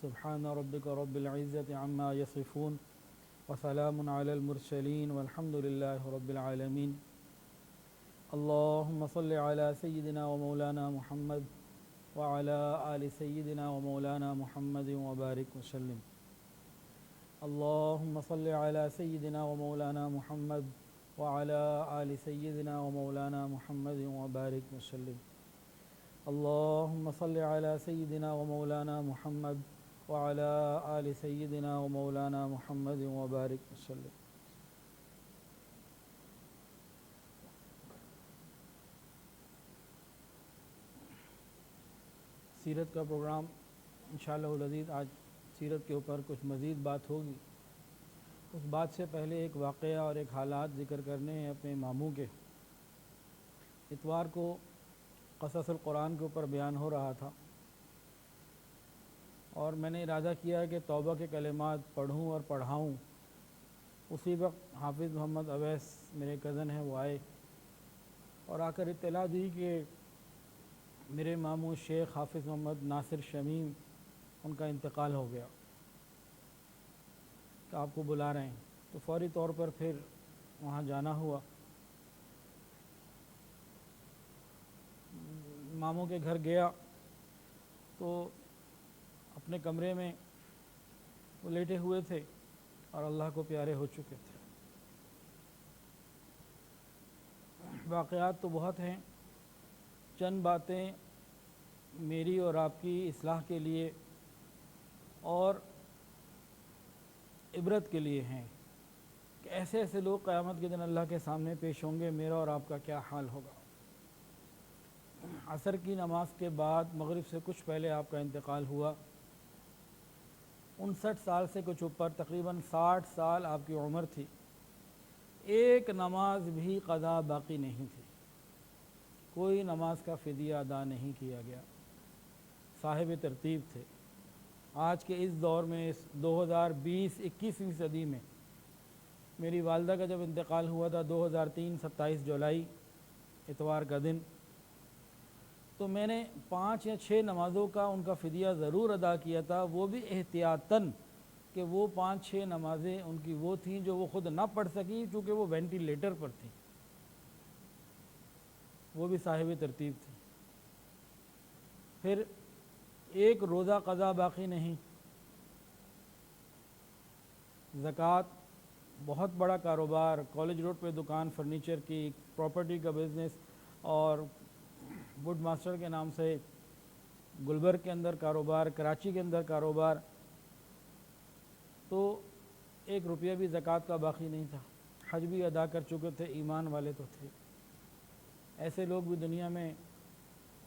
سبحان ربک رب العزة عما یصفون وسلام علی المرسلین والحمد للہ رب العالمین. اللہم صل علی سیدنا و مولانا محمد وعلی آل سیدنا و مولانا محمد وبارک وسلم. اللہم صل علی سیدنا و مولانا محمد وعلی آل سیدنا و مولانا محمد وبارک وسلم. اللہم صل علی سیدنا و مولانا محمد وعلی آل سیدنا و مولانا محمد وبارک وسلم. سیرت کا پروگرام انشاءاللہ العزیز آج سیرت کے اوپر کچھ مزید بات ہوگی. اس بات سے پہلے ایک واقعہ اور ایک حالات ذکر کرنے ہیں اپنے ماموں کے. اتوار کو قصص القرآن کے اوپر بیان ہو رہا تھا اور میں نے ارادہ کیا کہ توبہ کے کلمات پڑھوں اور پڑھاؤں. اسی وقت حافظ محمد اویس میرے کزن ہیں، وہ آئے اور آ کر اطلاع دی کہ میرے ماموں شیخ حافظ محمد ناصر شمیم ان کا انتقال ہو گیا، کہ آپ کو بلا رہے ہیں. تو فوری طور پر پھر وہاں جانا ہوا. ماموں کے گھر گیا تو اپنے کمرے میں وہ لیٹے ہوئے تھے اور اللہ کو پیارے ہو چکے تھے. واقعات تو بہت ہیں، چند باتیں میری اور آپ کی اصلاح کے لیے اور عبرت کے لیے ہیں کہ ایسے ایسے لوگ قیامت کے دن اللہ کے سامنے پیش ہوں گے، میرا اور آپ کا کیا حال ہوگا. عصر کی نماز کے بعد مغرب سے کچھ پہلے آپ کا انتقال ہوا. 59 سال سے کچھ اوپر، تقریباً 60 سال آپ کی عمر تھی. ایک نماز بھی قضا باقی نہیں تھی، کوئی نماز کا فدیہ ادا نہیں کیا گیا. صاحب ترتیب تھے. آج کے اس دور میں، اس 2020-21ویں صدی میں، میری والدہ کا جب انتقال ہوا تھا 2003 27 جولائی اتوار کا دن، تو میں نے 5 یا 6 نمازوں کا ان کا فدیہ ضرور ادا کیا تھا، وہ بھی احتیاطاً، کہ وہ 5-6 نمازیں ان کی وہ تھیں جو وہ خود نہ پڑھ سکی چونکہ وہ وینٹیلیٹر پر تھیں. وہ بھی صاحب ترتیب تھی. پھر ایک روزہ قضا باقی نہیں. زکوٰۃ، بہت بڑا کاروبار، کالج روڈ پہ دکان فرنیچر کی، پراپرٹی کا بزنس، اور ووڈ ماسٹر کے نام سے گلبرگ کے اندر کاروبار، کراچی کے اندر کاروبار. تو 1 روپیہ بھی زکوٰۃ کا باقی نہیں تھا. حج بھی ادا کر چکے تھے، ایمان والے تو تھے. ایسے لوگ بھی دنیا میں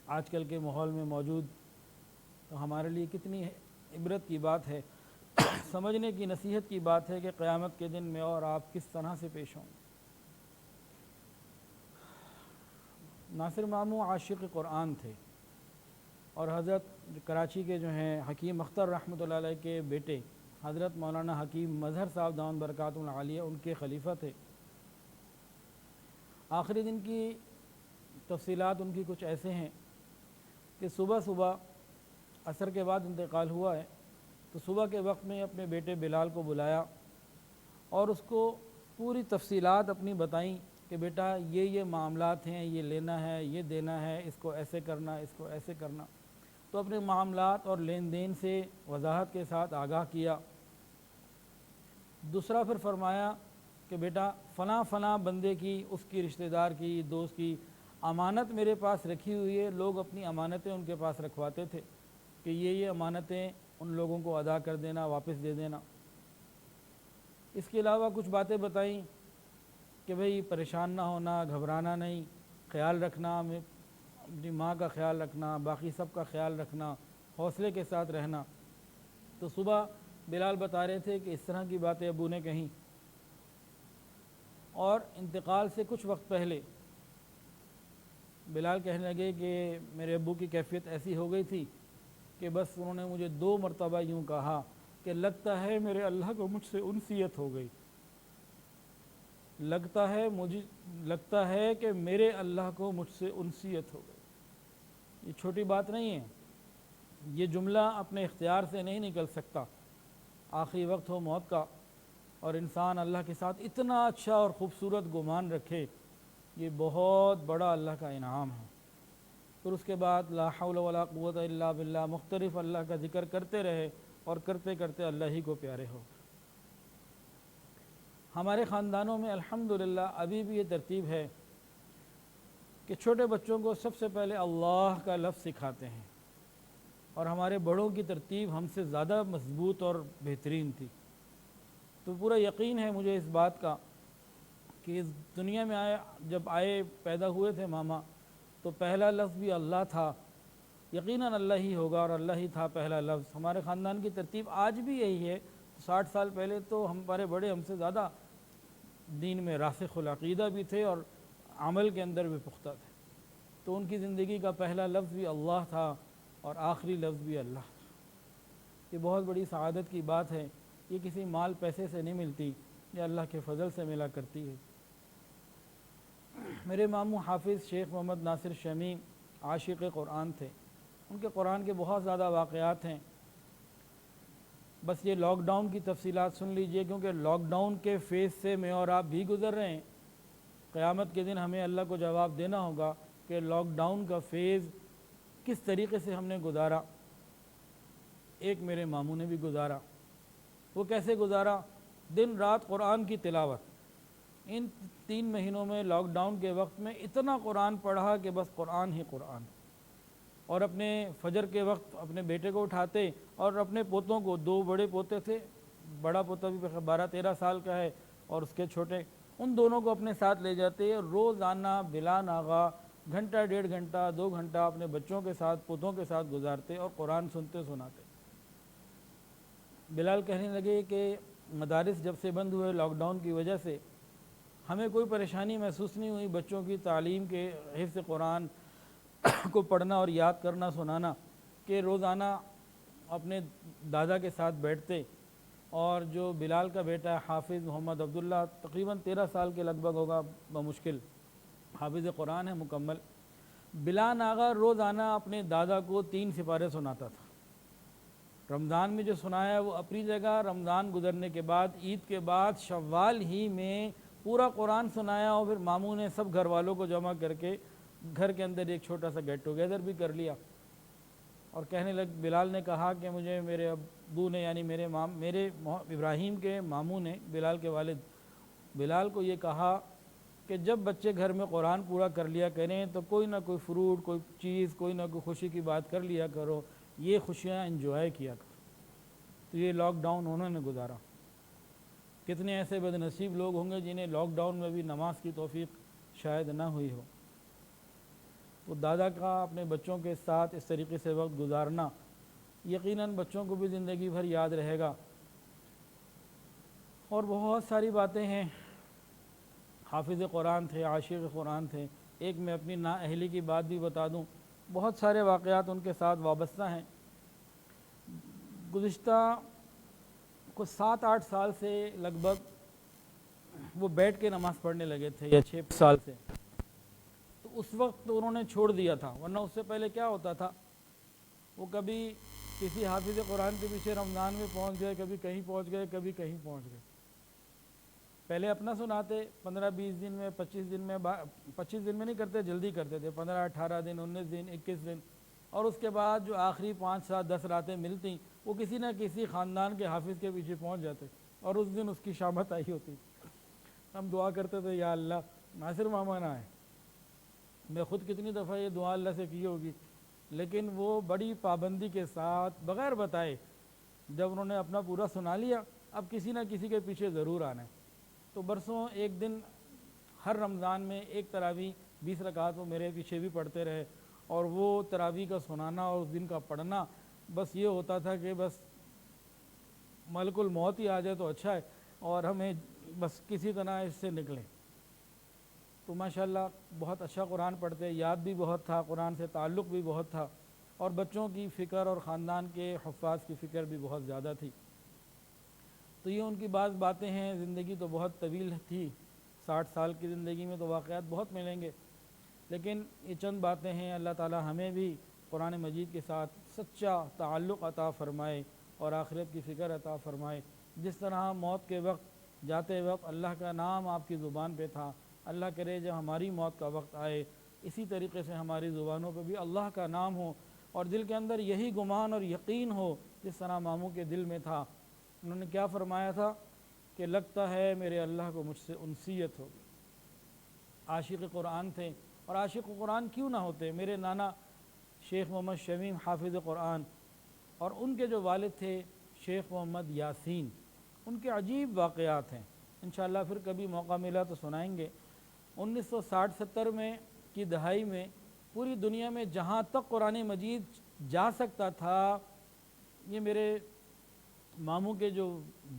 آج کل کے ماحول میں موجود. تو ہمارے لیے کتنی عبرت کی بات ہے، سمجھنے کی، نصیحت کی بات ہے کہ قیامت کے دن میں اور آپ کس طرح سے پیش ہوں. ناصر ماموں عاشق قرآن تھے اور حضرت کراچی کے جو ہیں حکیم اختر رحمۃ اللہ علیہ کے بیٹے حضرت مولانا حکیم مظہر صاحب دامت برکاتہ العالیہ ان کے خلیفہ تھے. آخری دن کی تفصیلات ان کی کچھ ایسے ہیں کہ صبح عصر کے بعد انتقال ہوا ہے تو صبح کے وقت میں اپنے بیٹے بلال کو بلایا اور اس کو پوری تفصیلات اپنی بتائیں کہ بیٹا یہ معاملات ہیں، یہ لینا ہے، یہ دینا ہے، اس کو ایسے کرنا، اس کو ایسے کرنا. تو اپنے معاملات اور لین دین سے وضاحت کے ساتھ آگاہ کیا. دوسرا پھر فرمایا کہ بیٹا فلاں بندے کی، اس کی رشتہ دار کی، دوست کی امانت میرے پاس رکھی ہوئی ہے. لوگ اپنی امانتیں ان کے پاس رکھواتے تھے کہ یہ امانتیں ان لوگوں کو ادا کر دینا، واپس دے دینا. اس کے علاوہ کچھ باتیں بتائیں کہ بھئی پریشان نہ ہونا، گھبرانا نہیں، خیال رکھنا، اپنی ماں کا خیال رکھنا، باقی سب کا خیال رکھنا، حوصلے کے ساتھ رہنا. تو صبح بلال بتا رہے تھے کہ اس طرح کی باتیں ابو نے کہیں. اور انتقال سے کچھ وقت پہلے بلال کہنے لگے کہ میرے ابو کی کیفیت ایسی ہو گئی تھی کہ بس انہوں نے مجھے 2 مرتبہ یوں کہا کہ لگتا ہے میرے اللہ کو مجھ سے انسیت ہو گئی. لگتا ہے کہ میرے اللہ کو مجھ سے انسیت ہو گئی. یہ چھوٹی بات نہیں ہے. یہ جملہ اپنے اختیار سے نہیں نکل سکتا، آخری وقت ہو موت کا اور انسان اللہ کے ساتھ اتنا اچھا اور خوبصورت گمان رکھے، یہ بہت بڑا اللہ کا انعام ہے۔ پھر اس کے بعد لا حول ولا قوت الا باللہ، مختلف اللہ کا ذکر کرتے رہے اور کرتے کرتے اللہ ہی کو پیارے ہو۔ ہمارے خاندانوں میں الحمدللہ ابھی بھی یہ ترتیب ہے کہ چھوٹے بچوں کو سب سے پہلے اللہ کا لفظ سکھاتے ہیں، اور ہمارے بڑوں کی ترتیب ہم سے زیادہ مضبوط اور بہترین تھی۔ تو پورا یقین ہے مجھے اس بات کا کہ اس دنیا میں جب پیدا ہوئے تھے ماما، تو پہلا لفظ بھی اللہ تھا، یقیناً اللہ ہی ہوگا اور اللہ ہی تھا پہلا لفظ۔ ہمارے خاندان کی ترتیب آج بھی یہی ہے۔ 60 سال پہلے تو ہمارے بڑے ہم سے زیادہ دین میں راسخ العقیدہ بھی تھے اور عمل کے اندر بھی پختہ تھے، تو ان کی زندگی کا پہلا لفظ بھی اللہ تھا اور آخری لفظ بھی اللہ تھا۔ یہ بہت بڑی سعادت کی بات ہے، یہ کسی مال پیسے سے نہیں ملتی، یہ اللہ کے فضل سے ملا کرتی ہے۔ میرے ماموں حافظ شیخ محمد ناصر شمی عاشق قرآن تھے، ان کے قرآن کے بہت زیادہ واقعات ہیں۔ بس یہ لاک ڈاؤن کی تفصیلات سن لیجئے، کیونکہ لاک ڈاؤن کے فیز سے میں اور آپ بھی گزر رہے ہیں۔ قیامت کے دن ہمیں اللہ کو جواب دینا ہوگا کہ لاک ڈاؤن کا فیز کس طریقے سے ہم نے گزارا۔ ایک میرے ماموں نے بھی گزارا۔ وہ کیسے گزارا؟ دن رات قرآن کی تلاوت۔ ان 3 مہینوں میں لاک ڈاؤن کے وقت میں اتنا قرآن پڑھا کہ بس قرآن ہی قرآن، اور اپنے فجر کے وقت اپنے بیٹے کو اٹھاتے اور اپنے پوتوں کو، 2 بڑے پوتے تھے، بڑا پوتا بھی 12-13 سال کا ہے اور اس کے چھوٹے، ان دونوں کو اپنے ساتھ لے جاتے، روزانہ بلا ناغہ گھنٹہ 1.5 گھنٹہ 2 گھنٹہ اپنے بچوں کے ساتھ، پوتوں کے ساتھ گزارتے اور قرآن سنتے سناتے۔ بلال کہنے لگے کہ مدارس جب سے بند ہوئے لاک ڈاؤن کی وجہ سے، ہمیں کوئی پریشانی محسوس نہیں ہوئی بچوں کی تعلیم کے، حفظ قرآن کو پڑھنا اور یاد کرنا سنانا، کہ روزانہ اپنے دادا کے ساتھ بیٹھتے۔ اور جو بلال کا بیٹا حافظ محمد عبداللہ، تقریباً 13 سال کے لگ بھگ ہوگا بمشکل، حافظ قرآن ہے مکمل، بلا ناغہ روزانہ اپنے دادا کو 3 سپارے سناتا تھا۔ رمضان میں جو سنایا وہ اپنی جگہ، رمضان گزرنے کے بعد، عید کے بعد، شوال ہی میں پورا قرآن سنایا، اور پھر ماموں نے سب گھر والوں کو جمع کر کے گھر کے اندر ایک چھوٹا سا گیٹ ٹوگیدر بھی کر لیا۔ اور کہنے لگ، بلال نے کہا کہ مجھے میرے ابو نے، یعنی میرے ابراہیم کے ماموں نے، بلال کے والد، بلال کو یہ کہا کہ جب بچے گھر میں قرآن پورا کر لیا کریں تو کوئی نہ کوئی فروٹ، کوئی چیز، کوئی نہ کوئی خوشی کی بات کر لیا کرو، یہ خوشیاں انجوائے کیا کرو۔ تو یہ لاک ڈاؤن انہوں نے گزارا۔ کتنے ایسے بد نصیب لوگ ہوں گے جنہیں لاک ڈاؤن میں بھی نماز کی توفیق شاید نہ ہوئی ہو۔ تو دادا کا اپنے بچوں کے ساتھ اس طریقے سے وقت گزارنا یقیناً بچوں کو بھی زندگی بھر یاد رہے گا۔ اور بہت ساری باتیں ہیں، حافظ قرآن تھے، عاشق قرآن تھے۔ ایک میں اپنی نااہلی کی بات بھی بتا دوں، بہت سارے واقعات ان کے ساتھ وابستہ ہیں۔ گزشتہ کو 7-8 سال سے لگ بھگ وہ بیٹھ کے نماز پڑھنے لگے تھے، یا 6 سال سے، تو اس وقت تو انہوں نے چھوڑ دیا تھا، ورنہ اس سے پہلے کیا ہوتا تھا، وہ کبھی کسی حافظ قرآن کے پیچھے رمضان میں پہنچ گئے، کبھی کہیں پہنچ گئے، کبھی کہیں پہنچ گئے۔ پہلے اپنا سناتے 15-20 دن میں، 25 دن میں، 25 دن میں نہیں کرتے، جلدی کرتے تھے، 15-18 دن، 19 دن، 21 دن، اور اس کے بعد جو آخری 5-7-10 راتیں ملتی وہ کسی نہ کسی خاندان کے حافظ کے پیچھے پہنچ جاتے، اور اس دن اس کی شامت آئی ہوتی۔ ہم دعا کرتے تھے، یا اللہ ناصر ماما نہ آئے۔ میں خود کتنی دفعہ یہ دعا اللہ سے کی ہوگی، لیکن وہ بڑی پابندی کے ساتھ بغیر بتائے جب انہوں نے اپنا پورا سنا لیا، اب کسی نہ کسی کے پیچھے ضرور آنا ہے۔ تو برسوں ایک دن ہر رمضان میں ایک تراویح 20 رکعت وہ میرے پیچھے بھی پڑھتے رہے، اور وہ تراویح کا سنانا اور اس دن کا پڑھنا، بس یہ ہوتا تھا کہ بس ملک الموت ہی آ جائے تو اچھا ہے، اور ہمیں بس کسی طرح اس سے نکلیں۔ تو ماشاءاللہ بہت اچھا قرآن پڑھتے، یاد بھی بہت تھا، قرآن سے تعلق بھی بہت تھا، اور بچوں کی فکر اور خاندان کے حفاظ کی فکر بھی بہت زیادہ تھی۔ تو یہ ان کی بعض باتیں ہیں۔ زندگی تو بہت طویل تھی، 60 سال کی زندگی میں تو واقعات بہت ملیں گے، لیکن یہ چند باتیں ہیں۔ اللہ تعالی ہمیں بھی قرآن مجید کے ساتھ سچا تعلق عطا فرمائے اور آخرت کی فکر عطا فرمائے۔ جس طرح موت کے وقت جاتے وقت اللہ کا نام آپ کی زبان پہ تھا، اللہ کرے جب ہماری موت کا وقت آئے اسی طریقے سے ہماری زبانوں پہ بھی اللہ کا نام ہو اور دل کے اندر یہی گمان اور یقین ہو جس طرح ماموں کے دل میں تھا۔ انہوں نے کیا فرمایا تھا کہ لگتا ہے میرے اللہ کو مجھ سے انسیت ہوگی۔ عاشق قرآن تھے، اور عاشق قرآن کیوں نہ ہوتے؟ میرے نانا شیخ محمد شمیم حافظ قرآن اور ان کے جو والد تھے شیخ محمد یاسین، ان کے عجیب واقعات ہیں، انشاءاللہ پھر کبھی موقع ملا تو سنائیں گے۔ 1960-70 میں کی دہائی میں پوری دنیا میں جہاں تک قرآن مجید جا سکتا تھا، یہ میرے ماموں کے جو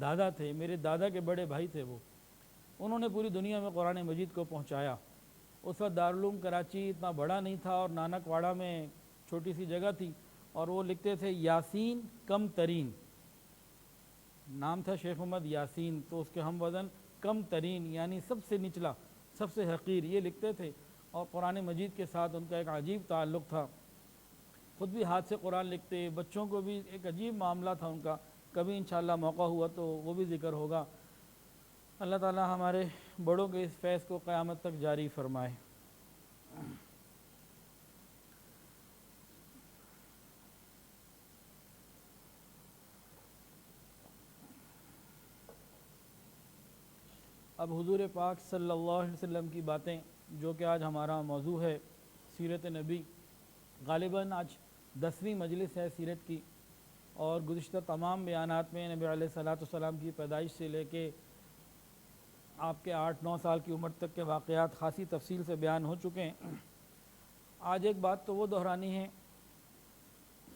دادا تھے، میرے دادا کے بڑے بھائی تھے، وہ انہوں نے پوری دنیا میں قرآن مجید کو پہنچایا۔ اس وقت دارالعلوم کراچی اتنا بڑا نہیں تھا اور نانک واڑہ میں چھوٹی سی جگہ تھی، اور وہ لکھتے تھے یاسین کم ترین، نام تھا شیخ محمد یاسین، تو اس کے ہم وزن کم ترین یعنی سب سے نچلا، سب سے حقیر، یہ لکھتے تھے۔ اور قرآن مجید کے ساتھ ان کا ایک عجیب تعلق تھا، خود بھی ہاتھ سے قرآن لکھتے، بچوں کو بھی ایک عجیب معاملہ تھا ان کا، کبھی انشاءاللہ موقع ہوا تو وہ بھی ذکر ہوگا۔ اللہ تعالی ہمارے بڑوں کے اس فیض کو قیامت تک جاری فرمائے۔ اب حضور پاک صلی اللہ علیہ وسلم کی باتیں، جو کہ آج ہمارا موضوع ہے سیرت نبی، غالباً آج 10ویں مجلس ہے سیرت کی، اور گزشتہ تمام بیانات میں نبی علیہ السلام کی پیدائش سے لے کے آپ کے 8-9 سال کی عمر تک کے واقعات خاصی تفصیل سے بیان ہو چکے ہیں۔ آج ایک بات تو وہ دہرانی ہے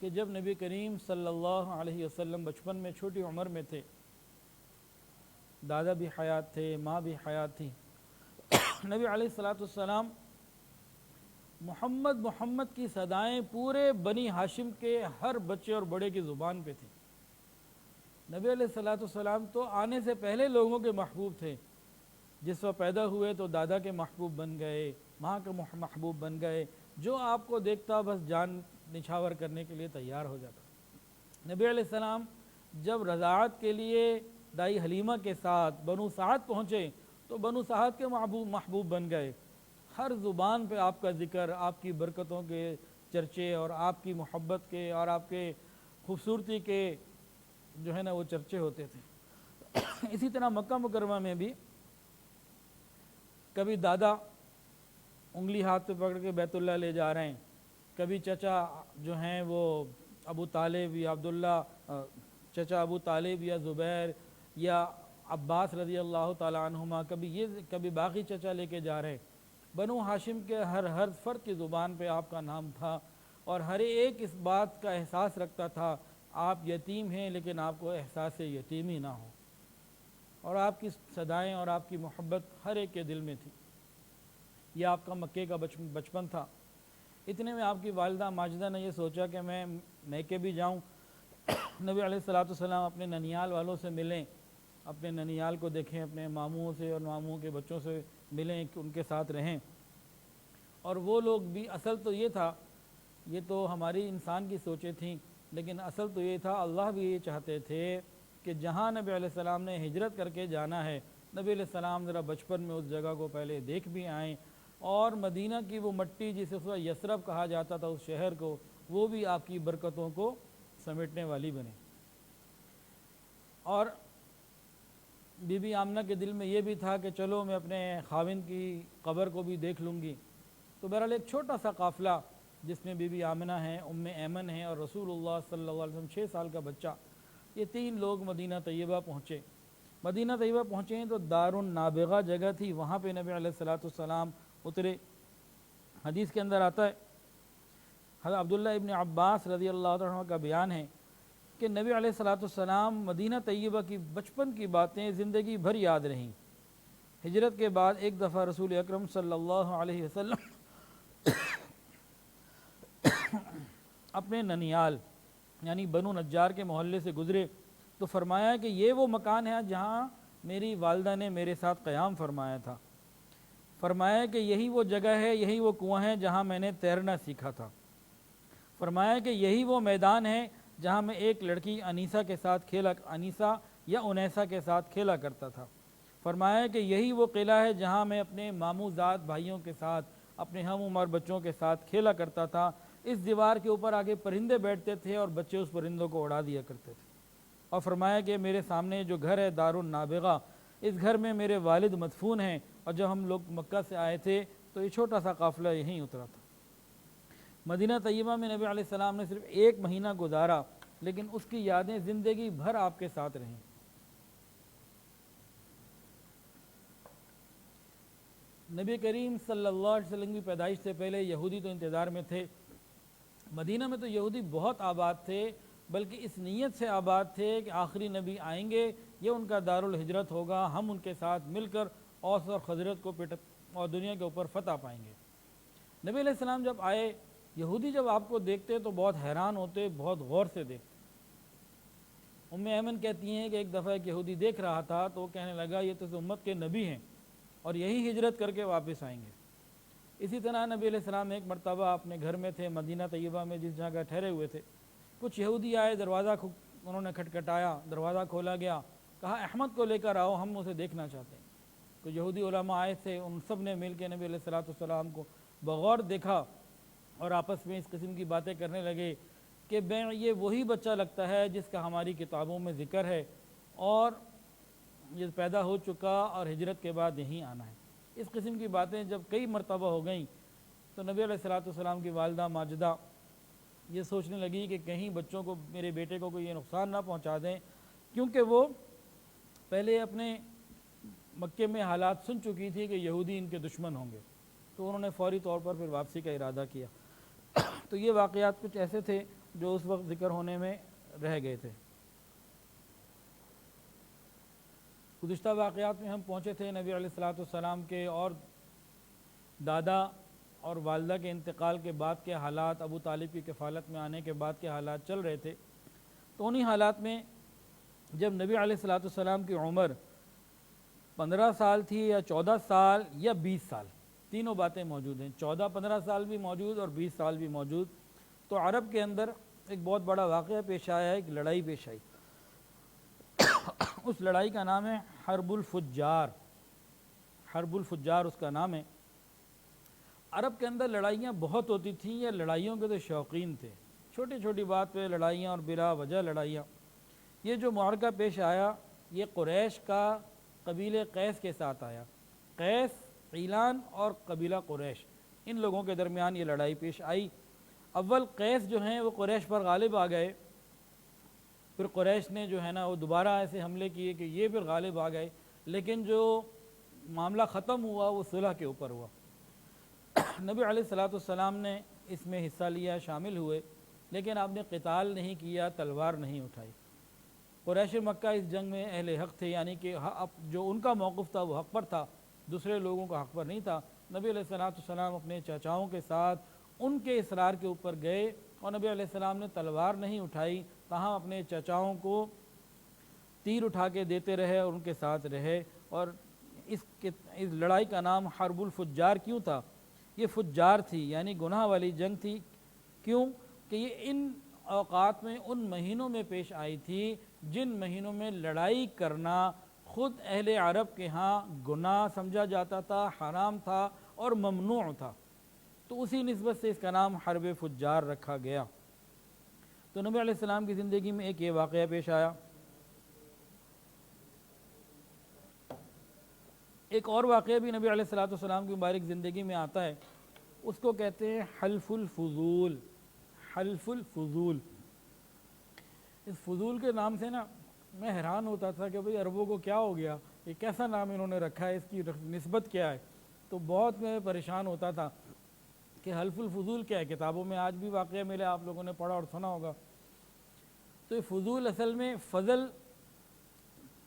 کہ جب نبی کریم صلی اللہ علیہ وسلم بچپن میں چھوٹی عمر میں تھے، دادا بھی حیات تھے، ماں بھی حیات تھی، نبی علیہ السلام محمد کی صدائیں پورے بنی ہاشم کے ہر بچے اور بڑے کی زبان پہ تھی۔ نبی علیہ السلام تو آنے سے پہلے لوگوں کے محبوب تھے، جس وقت پیدا ہوئے تو دادا کے محبوب بن گئے، ماں کے محبوب بن گئے، جو آپ کو دیکھتا بس جان نچھاور کرنے کے لیے تیار ہو جاتا۔ نبی علیہ السلام جب رضاعت کے لیے دائی حلیمہ کے ساتھ بنو سعد پہنچے تو بنو سعد کے محبوب بن گئے، ہر زبان پہ آپ کا ذکر، آپ کی برکتوں کے چرچے اور آپ کی محبت کے اور آپ کے خوبصورتی کے جو ہے نا وہ چرچے ہوتے تھے۔ اسی طرح مکہ مکرمہ میں بھی کبھی دادا انگلی ہاتھ پہ پکڑ کے بیت اللہ لے جا رہے ہیں، کبھی چچا جو ہیں وہ ابو طالب یا عبداللہ، چچا ابو طالب یا زبیر یا عباس رضی اللہ تعالی عنہما، کبھی باقی چچا لے کے جا رہے ہیں۔ بنو ہاشم کے ہر فرد کی زبان پہ آپ کا نام تھا، اور ہر ایک اس بات کا احساس رکھتا تھا آپ یتیم ہیں لیکن آپ کو احساس یتیمی نہ ہو، اور آپ کی صدائیں اور آپ کی محبت ہر ایک کے دل میں تھی۔ یہ آپ کا مکے کا بچپن تھا۔ اتنے میں آپ کی والدہ ماجدہ نے یہ سوچا کہ میں میکے بھی جاؤں، نبی علیہ السلام اپنے ننیال والوں سے ملیں، اپنے ننیال کو دیکھیں، اپنے ماموں سے اور ماموں کے بچوں سے ملیں، کہ ان کے ساتھ رہیں۔ اور وہ لوگ بھی، اصل تو یہ تھا، یہ تو ہماری انسان کی سوچیں تھیں، لیکن اصل تو یہ تھا، اللہ بھی یہ چاہتے تھے کہ جہاں نبی علیہ السلام نے ہجرت کر کے جانا ہے، نبی علیہ السلام ذرا بچپن میں اس جگہ کو پہلے دیکھ بھی آئیں، اور مدینہ کی وہ مٹی جسے اس وقت یثرب کہا جاتا تھا، اس شہر کو، وہ بھی آپ کی برکتوں کو سمیٹنے والی بنے۔ اور بی بی آمنہ کے دل میں یہ بھی تھا کہ چلو میں اپنے خاوند کی قبر کو بھی دیکھ لوں گی۔ تو بہرحال ایک چھوٹا سا قافلہ جس میں بی بی آمنہ ہیں، ام ایمن ہیں، اور رسول اللہ صلی اللہ علیہ وسلم 6 سال کا بچہ، یہ 3 لوگ مدینہ طیبہ پہنچے۔ مدینہ طیبہ پہنچے ہیں تو دار النابغہ جگہ تھی، وہاں پہ نبی علیہ السلام اترے۔ حدیث کے اندر آتا ہے، حضرت عبداللہ ابن عباس رضی اللہ عنہ کا بیان ہے کہ نبی علیہ السلام مدینہ طیبہ کی بچپن کی باتیں زندگی بھر یاد رہیں۔ ہجرت کے بعد ایک دفعہ رسول اکرم صلی اللہ علیہ وسلم اپنے ننیال یعنی بنو نجار کے محلے سے گزرے تو فرمایا کہ یہ وہ مکان ہے جہاں میری والدہ نے میرے ساتھ قیام فرمایا تھا، فرمایا کہ یہی وہ جگہ ہے، یہی وہ کنواں ہے جہاں میں نے تیرنا سیکھا تھا، فرمایا کہ یہی وہ میدان ہے جہاں میں ایک لڑکی انیسہ یا انیسہ کے ساتھ کھیلا کرتا تھا۔ فرمایا کہ یہی وہ قلعہ ہے جہاں میں اپنے ماموں زاد بھائیوں کے ساتھ، اپنے ہم عمر بچوں کے ساتھ کھیلا کرتا تھا۔ اس دیوار کے اوپر آگے پرندے بیٹھتے تھے اور بچے اس پرندوں کو اڑا دیا کرتے تھے۔ اور فرمایا کہ میرے سامنے جو گھر ہے دار النابغہ، اس گھر میں میرے والد مدفون ہیں، اور جب ہم لوگ مکہ سے آئے تھے تو یہ چھوٹا سا قافلہ یہیں اترا تھا۔ مدینہ طیبہ میں نبی علیہ السلام نے صرف 1 مہینہ گزارا، لیکن اس کی یادیں زندگی بھر آپ کے ساتھ رہیں۔ نبی کریم صلی اللہ علیہ وسلم کی پیدائش سے پہلے یہودی تو انتظار میں تھے۔ مدینہ میں تو یہودی بہت آباد تھے، بلکہ اس نیت سے آباد تھے کہ آخری نبی آئیں گے، یہ ان کا دارالہجرت ہوگا، ہم ان کے ساتھ مل کر اوس اور خزرج کو اور دنیا کے اوپر فتح پائیں گے۔ نبی علیہ السلام جب آئے، یہودی جب آپ کو دیکھتے تو بہت حیران ہوتے، بہت غور سے دیکھتے۔ ام ایمن کہتی ہیں کہ ایک دفعہ ایک یہودی دیکھ رہا تھا تو وہ کہنے لگا یہ تو امت کے نبی ہیں اور یہی ہجرت کر کے واپس آئیں گے۔ اسی طرح نبی علیہ السلام ایک مرتبہ اپنے گھر میں تھے، مدینہ طیبہ میں جس جگہ ٹھہرے ہوئے تھے، کچھ یہودی آئے، انہوں نے کھٹکھٹایا، دروازہ کھولا گیا، کہا احمد کو لے کر آؤ، ہم اسے دیکھنا چاہتے ہیں۔ تو یہودی علماء آئے تھے، ان سب نے مل کے نبی علیہ السلام کو بغور دیکھا اور آپس میں اس قسم کی باتیں کرنے لگے کہ یہ وہی بچہ لگتا ہے جس کا ہماری کتابوں میں ذکر ہے، اور یہ پیدا ہو چکا اور ہجرت کے بعد یہیں آنا ہے۔ اس قسم کی باتیں جب کئی مرتبہ ہو گئیں تو نبی علیہ السلام کی والدہ ماجدہ یہ سوچنے لگی کہ کہیں بچوں کو، میرے بیٹے کو کوئی یہ نقصان نہ پہنچا دیں، کیونکہ وہ پہلے اپنے مکے میں حالات سن چکی تھی کہ یہودی ان کے دشمن ہوں گے، تو انہوں نے فوری طور پر پھر واپسی کا ارادہ کیا۔ تو یہ واقعات کچھ ایسے تھے جو اس وقت ذکر ہونے میں رہ گئے تھے۔ گزشتہ واقعات میں ہم پہنچے تھے نبی علیہ السلام کے اور دادا اور والدہ کے انتقال کے بعد کے حالات، ابو طالب کی کفالت میں آنے کے بعد کے حالات چل رہے تھے۔ تو انہی حالات میں جب نبی علیہ السلام کی عمر 15 سال تھی یا 14 سال یا 20 سال، تینوں باتیں موجود ہیں، 14-15 سال بھی موجود اور 20 سال بھی موجود، تو عرب کے اندر ایک بہت بڑا واقعہ پیش آیا ہے، ایک لڑائی پیش آئی۔ اس لڑائی کا نام ہے حرب الفجار۔ حرب الفجار اس کا نام ہے۔ عرب کے اندر لڑائیاں بہت ہوتی تھیں، یہ لڑائیوں کے تو شوقین تھے، چھوٹی چھوٹی بات پہ لڑائیاں اور بلا وجہ لڑائیاں۔ یہ جو معرکہ پیش آیا یہ قریش کا قبیلے قیس کے ساتھ آیا۔ قیس، عیلان اور قبیلہ قریش، ان لوگوں کے درمیان یہ لڑائی پیش آئی۔ اول قیس جو ہیں وہ قریش پر غالب آ گئے، پھر قریش نے جو ہے نا وہ دوبارہ ایسے حملے کیے کہ یہ پھر غالب آ گئے، لیکن جو معاملہ ختم ہوا وہ صلح کے اوپر ہوا۔ نبی علیہ السلام نے اس میں حصہ لیا، شامل ہوئے، لیکن آپ نے قتال نہیں کیا، تلوار نہیں اٹھائی۔ قریش مکہ اس جنگ میں اہل حق تھے، یعنی کہ جو ان کا موقف تھا وہ حق پر تھا، دوسرے لوگوں کا حق پر نہیں تھا۔ نبی علیہ السلام اپنے چاچاؤں کے ساتھ ان کے اصرار کے اوپر گئے اور نبی علیہ السلام نے تلوار نہیں اٹھائی، تاہم اپنے چاچاؤں کو تیر اٹھا کے دیتے رہے اور ان کے ساتھ رہے۔ اور اس لڑائی کا نام حرب الفجار کیوں تھا؟ یہ فجار تھی، یعنی گناہ والی جنگ تھی۔ کیوں کہ یہ ان اوقات میں، ان مہینوں میں پیش آئی تھی جن مہینوں میں لڑائی کرنا خود اہل عرب کے ہاں گناہ سمجھا جاتا تھا، حرام تھا اور ممنوع تھا، تو اسی نسبت سے اس کا نام حرب فجار رکھا گیا۔ تو نبی علیہ السلام کی زندگی میں ایک یہ واقعہ پیش آیا۔ ایک اور واقعہ بھی نبی علیہ السلام کی مبارک زندگی میں آتا ہے، اس کو کہتے ہیں حلف الفضول۔ حلف الفضول، اس فضول کے نام سے نا میں حیران ہوتا تھا کہ بھئی عربوں کو کیا ہو گیا، یہ کیسا نام انہوں نے رکھا ہے، اس کی نسبت کیا ہے؟ تو بہت میں پریشان ہوتا تھا کہ حلف الفضول کیا ہے۔ کتابوں میں آج بھی واقعہ ملے، آپ لوگوں نے پڑھا اور سنا ہوگا۔ تو یہ فضول اصل میں فضل،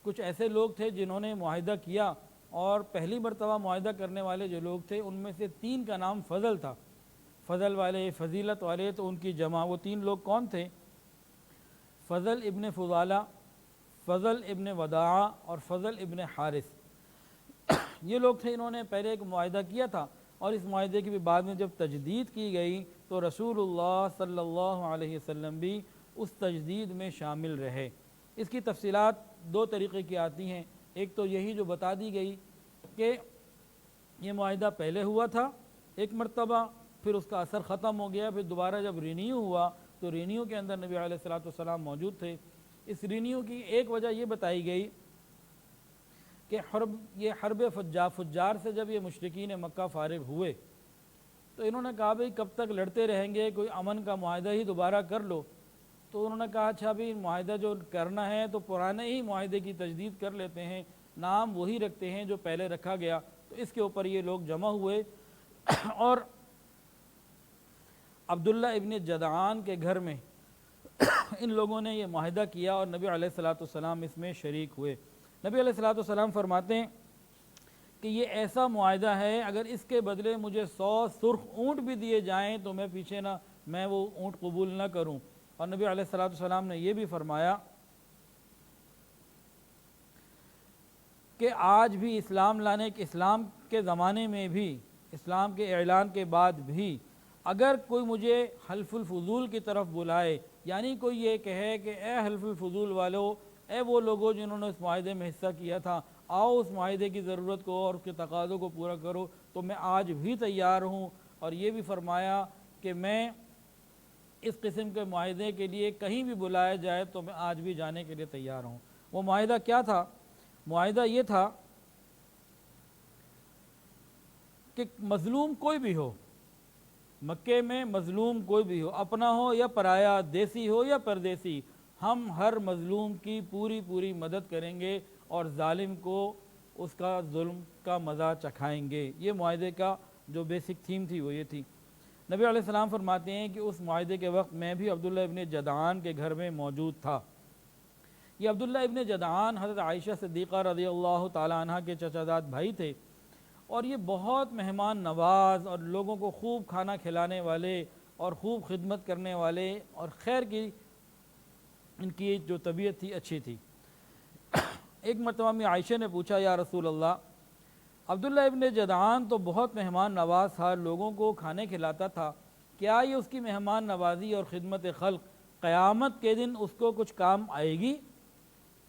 کچھ ایسے لوگ تھے جنہوں نے معاہدہ کیا، اور پہلی مرتبہ معاہدہ کرنے والے جو لوگ تھے ان میں سے 3 کا نام فضل تھا۔ فضل والے، فضیلت والے، تو ان کی جمع وہ 3 لوگ کون تھے؟ فضل ابن فضالہ، فضل ابن وداعہ اور فضل ابن حارث۔ یہ لوگ تھے، انہوں نے پہلے ایک معاہدہ کیا تھا، اور اس معاہدے کی بھی بعد میں جب تجدید کی گئی تو رسول اللہ صلی اللہ علیہ وسلم بھی اس تجدید میں شامل رہے۔ اس کی تفصیلات دو طریقے کی آتی ہیں، ایک تو یہی جو بتا دی گئی کہ یہ معاہدہ پہلے ہوا تھا ایک مرتبہ، پھر اس کا اثر ختم ہو گیا، پھر دوبارہ جب رینیو ہوا تو رینیو کے اندر نبی علیہ الصلوۃ والسلام موجود تھے۔ اس رینیو کی ایک وجہ یہ بتائی گئی کہ یہ حرب فجار سے جب یہ مشرکین مکہ فارغ ہوئے تو انہوں نے کہا بھئی کب تک لڑتے رہیں گے، کوئی امن کا معاہدہ ہی دوبارہ کر لو۔ تو انہوں نے کہا اچھا بھی معاہدہ جو کرنا ہے تو پرانے ہی معاہدے کی تجدید کر لیتے ہیں، نام وہی رکھتے ہیں جو پہلے رکھا گیا۔ تو اس کے اوپر یہ لوگ جمع ہوئے اور عبداللہ ابن جدعان کے گھر میں ان لوگوں نے یہ معاہدہ کیا اور نبی علیہ الصلوۃ والسلام اس میں شریک ہوئے۔ نبی علیہ الصلوۃ والسلام فرماتے ہیں کہ یہ ایسا معاہدہ ہے اگر اس کے بدلے مجھے 100 سرخ اونٹ بھی دیے جائیں تو میں وہ اونٹ قبول نہ کروں۔ اور نبی علیہ الصلوۃ والسلام نے یہ بھی فرمایا کہ آج بھی اسلام کے زمانے میں بھی، اسلام کے اعلان کے بعد بھی اگر کوئی مجھے حلف الفضول کی طرف بلائے، یعنی کوئی یہ کہے کہ اے حلف الفضول والو، اے وہ لوگوں جنہوں نے اس معاہدے میں حصہ کیا تھا، آؤ اس معاہدے کی ضرورت کو اور اس کے تقاضوں کو پورا کرو، تو میں آج بھی تیار ہوں۔ اور یہ بھی فرمایا کہ میں اس قسم کے معاہدے کے لیے کہیں بھی بلایا جائے تو میں آج بھی جانے کے لیے تیار ہوں۔ وہ معاہدہ کیا تھا؟ معاہدہ یہ تھا کہ مظلوم کوئی بھی ہو، مکے میں مظلوم کوئی بھی ہو، اپنا ہو یا پرایا، دیسی ہو یا پردیسی، ہم ہر مظلوم کی پوری مدد کریں گے اور ظالم کو اس کا ظلم کا مزہ چکھائیں گے۔ یہ معاہدے کا جو بیسک تھیم تھی وہ یہ تھی۔ نبی علیہ السلام فرماتے ہیں کہ اس معاہدے کے وقت میں بھی عبداللہ ابن جدعان کے گھر میں موجود تھا۔ یہ عبداللہ ابن جدعان حضرت عائشہ صدیقہ رضی اللہ تعالی عنہ کے چچا زاد بھائی تھے، اور یہ بہت مہمان نواز اور لوگوں کو خوب کھانا کھلانے والے اور خوب خدمت کرنے والے، اور خیر کی ان کی جو طبیعت تھی اچھی تھی۔ ایک مرتبہ میں عائشہ نے پوچھا یا رسول اللہ، عبداللہ ابن جدعان تو بہت مہمان نواز تھا، لوگوں کو کھانے کھلاتا تھا، کیا یہ اس کی مہمان نوازی اور خدمت خلق قیامت کے دن اس کو کچھ کام آئے گی؟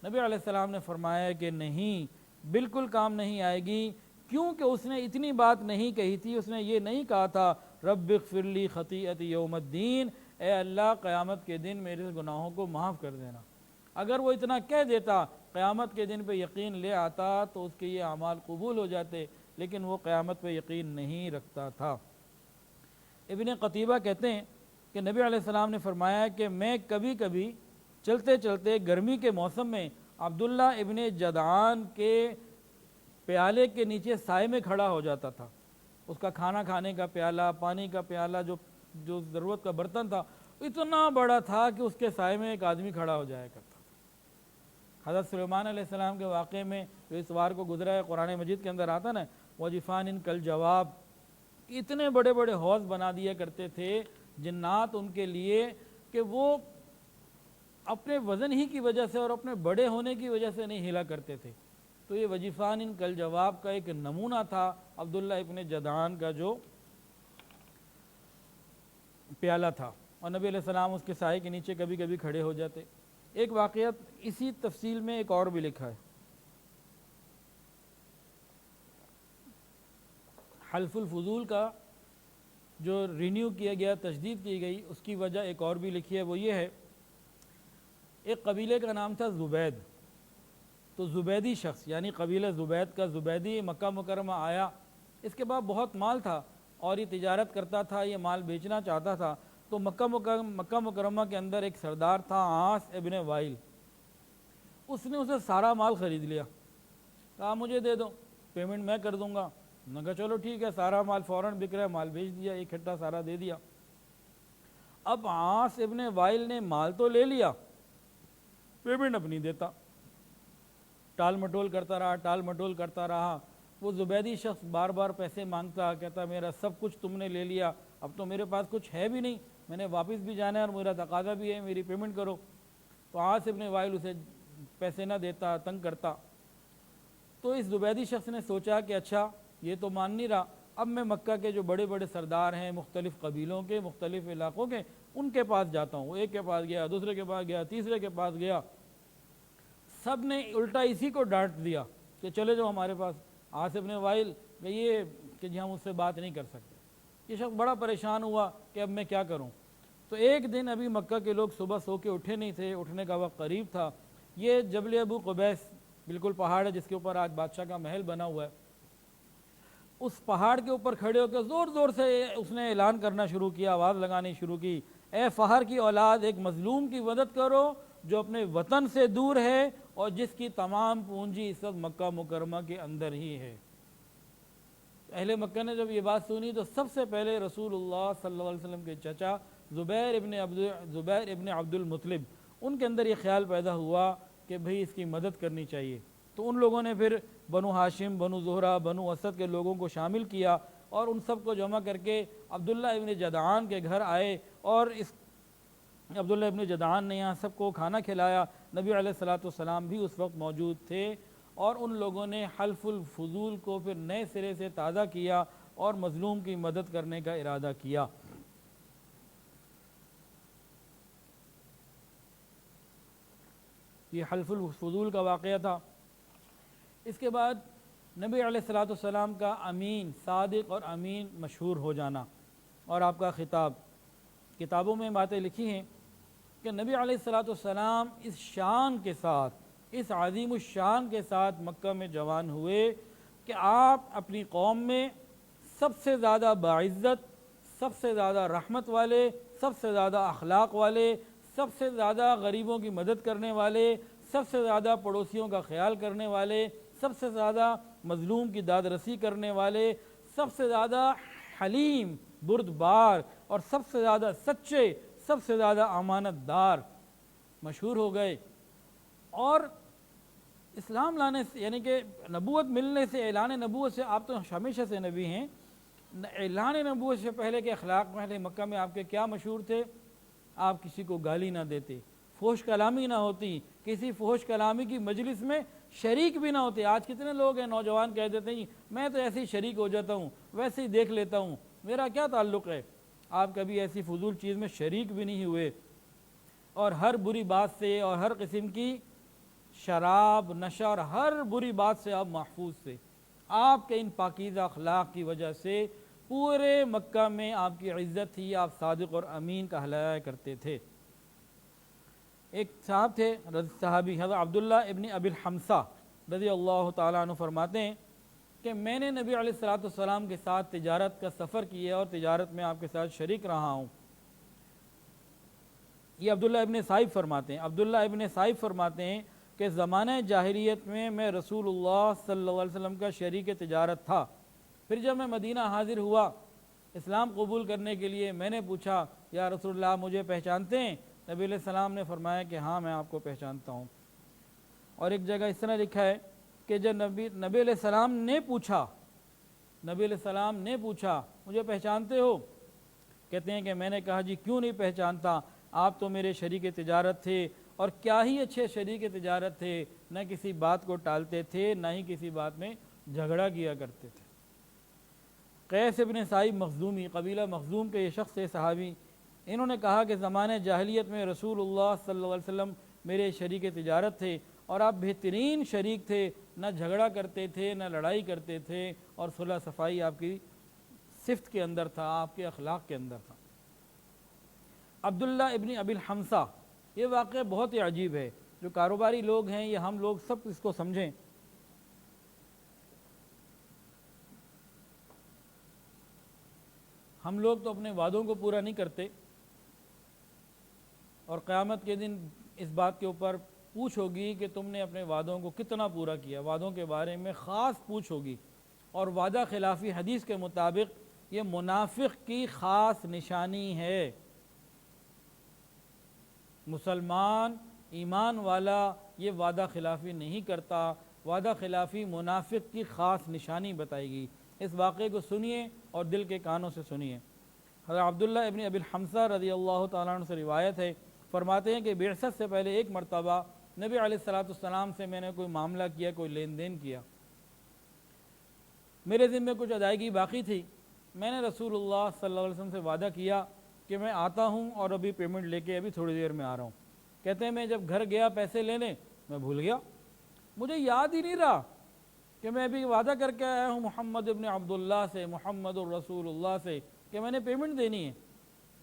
نبی علیہ السلام نے فرمایا کہ نہیں، بالکل کام نہیں آئے گی، کیونکہ اس نے اتنی بات نہیں کہی تھی، اس نے یہ نہیں کہا تھا رب اغفر لی خطیئتی یوم الدین، اے اللہ قیامت کے دن میرے گناہوں کو معاف کر دینا۔ اگر وہ اتنا کہہ دیتا، قیامت کے دن پہ یقین لے آتا تو اس کے یہ اعمال قبول ہو جاتے، لیکن وہ قیامت پہ یقین نہیں رکھتا تھا۔ ابن قتیبہ کہتے ہیں کہ نبی علیہ السلام نے فرمایا کہ میں کبھی کبھی چلتے چلتے گرمی کے موسم میں عبداللہ ابن جدعان کے پیالے کے نیچے سائے میں کھڑا ہو جاتا تھا۔ اس کا کھانا کھانے کا پیالہ، پانی کا پیالہ، جو ضرورت کا برتن تھا اتنا بڑا تھا کہ اس کے سائے میں ایک آدمی کھڑا ہو جایا کرتا تھا۔ حضرت سلیمان علیہ السلام کے واقعے میں جو اس وار کو گزرا ہے قرآن مجید کے اندر آتا نا، وجفان کل جواب، اتنے بڑے بڑے حوض بنا دیا کرتے تھے جنات ان کے لیے کہ وہ اپنے وزن ہی کی وجہ سے اور اپنے بڑے ہونے کی وجہ سے نہیں ہلا کرتے تھے۔ تو یہ وجفان کل جواب کا ایک نمونہ تھا عبداللہ ابن جدعان کا جو پیالہ تھا، اور نبی علیہ السلام اس کے سائے کے نیچے کبھی کبھی کھڑے ہو جاتے۔ ایک واقعات اسی تفصیل میں ایک اور بھی لکھا ہے، حلف الفضول کا جو رینیو کیا گیا، تجدید کی گئی، اس کی وجہ ایک اور بھی لکھی ہے، وہ یہ ہے ایک قبیلے کا نام تھا زبید، تو زبیدی شخص یعنی قبیلہ زبید کا زبیدی مکہ مکرمہ آیا، اس کے بعد بہت مال تھا اور یہ تجارت کرتا تھا، یہ مال بیچنا چاہتا تھا، تو مکہ مکرمہ کے اندر ایک سردار تھا عاص ابن وائل، اس نے اسے سارا مال خرید لیا، کہا مجھے دے دو، پیمنٹ میں کر دوں گا۔ نے کہا چلو ٹھیک ہے، سارا مال فوراً بک رہا ہے، مال بیچ دیا، ایک کھٹا سارا دے دیا۔ اب عاص ابن وائل نے مال تو لے لیا، پیمنٹ اپنی دیتا، ٹال مٹول کرتا رہا۔ وہ زبیدی شخص بار بار پیسے مانگتا، کہتا میرا سب کچھ تم نے لے لیا، اب تو میرے پاس کچھ ہے بھی نہیں، میں نے واپس بھی جانا ہے اور میرا تقاضا بھی ہے، میری پیمنٹ کرو۔ تو عاص ابن وائل اسے پیسے نہ دیتا، تنگ کرتا۔ تو اس زبیدی شخص نے سوچا کہ اچھا یہ تو مان نہیں رہا، اب میں مکہ کے جو بڑے بڑے سردار ہیں مختلف قبیلوں کے مختلف علاقوں کے ان کے پاس جاتا ہوں. ایک کے پاس گیا, دوسرے کے پاس گیا, تیسرے کے پاس گیا, سب نے الٹا اسی کو ڈانٹ دیا کہ چلے جاؤ ہمارے پاس. عاص بن وائل یہ کہ جی ہم اس سے بات نہیں کر سکتے. یہ شخص بڑا پریشان ہوا کہ اب میں کیا کروں. تو ایک دن ابھی مکہ کے لوگ صبح سو کے اٹھے نہیں تھے, اٹھنے کا وقت قریب تھا. یہ جبل ابو قبیس بالکل پہاڑ ہے جس کے اوپر آج بادشاہ کا محل بنا ہوا ہے. اس پہاڑ کے اوپر کھڑے ہو کے زور زور سے اس نے اعلان کرنا شروع کیا, آواز لگانی شروع کی, اے فہر کی اولاد, ایک مظلوم کی مدد کرو جو اپنے وطن سے دور ہے اور جس کی تمام پونجی اس وقت مکہ مکرمہ کے اندر ہی ہے. اہل مکہ نے جب یہ بات سنی تو سب سے پہلے رسول اللہ صلی اللہ علیہ وسلم کے چچا زبیر ابن عبد المطلب, ان کے اندر یہ خیال پیدا ہوا کہ بھئی اس کی مدد کرنی چاہیے. تو ان لوگوں نے پھر بنو ہاشم, بنو زہرہ, بنو اسد کے لوگوں کو شامل کیا اور ان سب کو جمع کر کے عبداللہ ابن جدعان کے گھر آئے اور اس عبداللہ ابن جدعان نے یہاں سب کو کھانا کھلایا. نبی علیہ الصلوۃ والسلام بھی اس وقت موجود تھے اور ان لوگوں نے حلف الفضول کو پھر نئے سرے سے تازہ کیا اور مظلوم کی مدد کرنے کا ارادہ کیا. یہ حلف الفضول کا واقعہ تھا. اس کے بعد نبی علیہ الصلوۃ والسلام کا امین, صادق اور امین مشہور ہو جانا اور آپ کا خطاب. کتابوں میں باتیں لکھی ہیں کہ نبی علیہ الصلوۃ والسلام اس شان کے ساتھ, اس عظیم الشان کے ساتھ مکہ میں جوان ہوئے کہ آپ اپنی قوم میں سب سے زیادہ باعزت, سب سے زیادہ رحمت والے, سب سے زیادہ اخلاق والے, سب سے زیادہ غریبوں کی مدد کرنے والے, سب سے زیادہ پڑوسیوں کا خیال کرنے والے, سب سے زیادہ مظلوم کی داد رسی کرنے والے, سب سے زیادہ حلیم, بردبار اور سب سے زیادہ سچے, سب سے زیادہ امانت دار مشہور ہو گئے. اور اسلام لانے سے یعنی کہ نبوت ملنے سے, اعلان نبوت سے, آپ تو ہمیشہ سے نبی ہیں, اعلان نبوت سے پہلے کے اخلاق پہلے مکہ میں آپ کے کیا مشہور تھے؟ آپ کسی کو گالی نہ دیتے, فحش کلامی نہ ہوتی, کسی فحش کلامی کی مجلس میں شریک بھی نہ ہوتے. آج کتنے لوگ ہیں نوجوان کہہ دیتے ہیں میں تو ایسے ہی شریک ہو جاتا ہوں, ویسے ہی دیکھ لیتا ہوں, میرا کیا تعلق ہے. آپ کبھی ایسی فضول چیز میں شریک بھی نہیں ہوئے اور ہر بری بات سے اور ہر قسم کی شراب, نشہ اور ہر بری بات سے آپ محفوظ تھے. آپ کے ان پاکیزہ اخلاق کی وجہ سے پورے مکہ میں آپ کی عزت تھی, آپ صادق اور امین کہلایا کرتے تھے. ایک صاحب تھے صحابی حضرت عبداللہ ابن ابی الحمصہ رضی اللہ تعالیٰ عنہ فرماتے ہیں کہ میں نے نبی علیہ الصلوۃ والسلام کے ساتھ تجارت کا سفر کیا اور تجارت میں آپ کے ساتھ شریک رہا ہوں. یہ عبداللہ ابن صائب فرماتے ہیں. عبداللہ ابن صائب فرماتے ہیں کہ زمانہ جاہلیت میں رسول اللہ صلی اللہ علیہ وسلم کا شریک تجارت تھا. پھر جب میں مدینہ حاضر ہوا اسلام قبول کرنے کے لیے, میں نے پوچھا یا رسول اللہ مجھے پہچانتے ہیں؟ نبی علیہ السلام نے فرمایا کہ ہاں میں آپ کو پہچانتا ہوں. اور ایک جگہ اس طرح لکھا ہے کہ جب نبی علیہ السلام نے پوچھا مجھے پہچانتے ہو؟ کہتے ہیں کہ میں نے کہا جی کیوں نہیں پہچانتا, آپ تو میرے شریک تجارت تھے اور کیا ہی اچھے شریک تجارت تھے, نہ کسی بات کو ٹالتے تھے نہ ہی کسی بات میں جھگڑا کیا کرتے تھے. قیس ابن صائب مخزومی, قبیلہ مخزوم کے یہ شخص تھے صحابی. انہوں نے کہا کہ زمانہ جاہلیت میں رسول اللہ صلی اللہ علیہ وسلم میرے شریک تجارت تھے اور آپ بہترین شریک تھے, نہ جھگڑا کرتے تھے نہ لڑائی کرتے تھے اور صلح صفائی آپ کی صفت کے اندر تھا, آپ کے اخلاق کے اندر تھا. عبداللہ ابن ابی الحمصہ, یہ واقعہ بہت ہی عجیب ہے. جو کاروباری لوگ ہیں یہ ہم لوگ سب اس کو سمجھیں. ہم لوگ تو اپنے وعدوں کو پورا نہیں کرتے اور قیامت کے دن اس بات کے اوپر پوچھ ہوگی کہ تم نے اپنے وعدوں کو کتنا پورا کیا. وعدوں کے بارے میں خاص پوچھ ہوگی اور وعدہ خلافی حدیث کے مطابق یہ منافق کی خاص نشانی ہے. مسلمان ایمان والا یہ وعدہ خلافی نہیں کرتا, وعدہ خلافی منافق کی خاص نشانی بتائی گئی. اس واقعے کو سنیے اور دل کے کانوں سے سنیے. حضرت عبداللہ ابن ابی الحمصہ رضی اللہ تعالیٰ عنہ سے روایت ہے, فرماتے ہیں کہ بعثت سے پہلے ایک مرتبہ نبی علیہ الصلوۃ والسلام سے میں نے کوئی معاملہ کیا, کوئی لین دین کیا. میرے ذمے کچھ ادائیگی باقی تھی، میں نے رسول اللہ صلی اللہ علیہ وسلم سے وعدہ کیا کہ میں آتا ہوں اور ابھی پیمنٹ لے کے ابھی تھوڑی دیر میں آ رہا ہوں۔ کہتے ہیں میں جب گھر گیا پیسے لینے، میں بھول گیا، مجھے یاد ہی نہیں رہا کہ میں ابھی وعدہ کر کے آیا ہوں محمد ابن عبداللہ سے، محمد الرسول اللہ سے، کہ میں نے پیمنٹ دینی ہے۔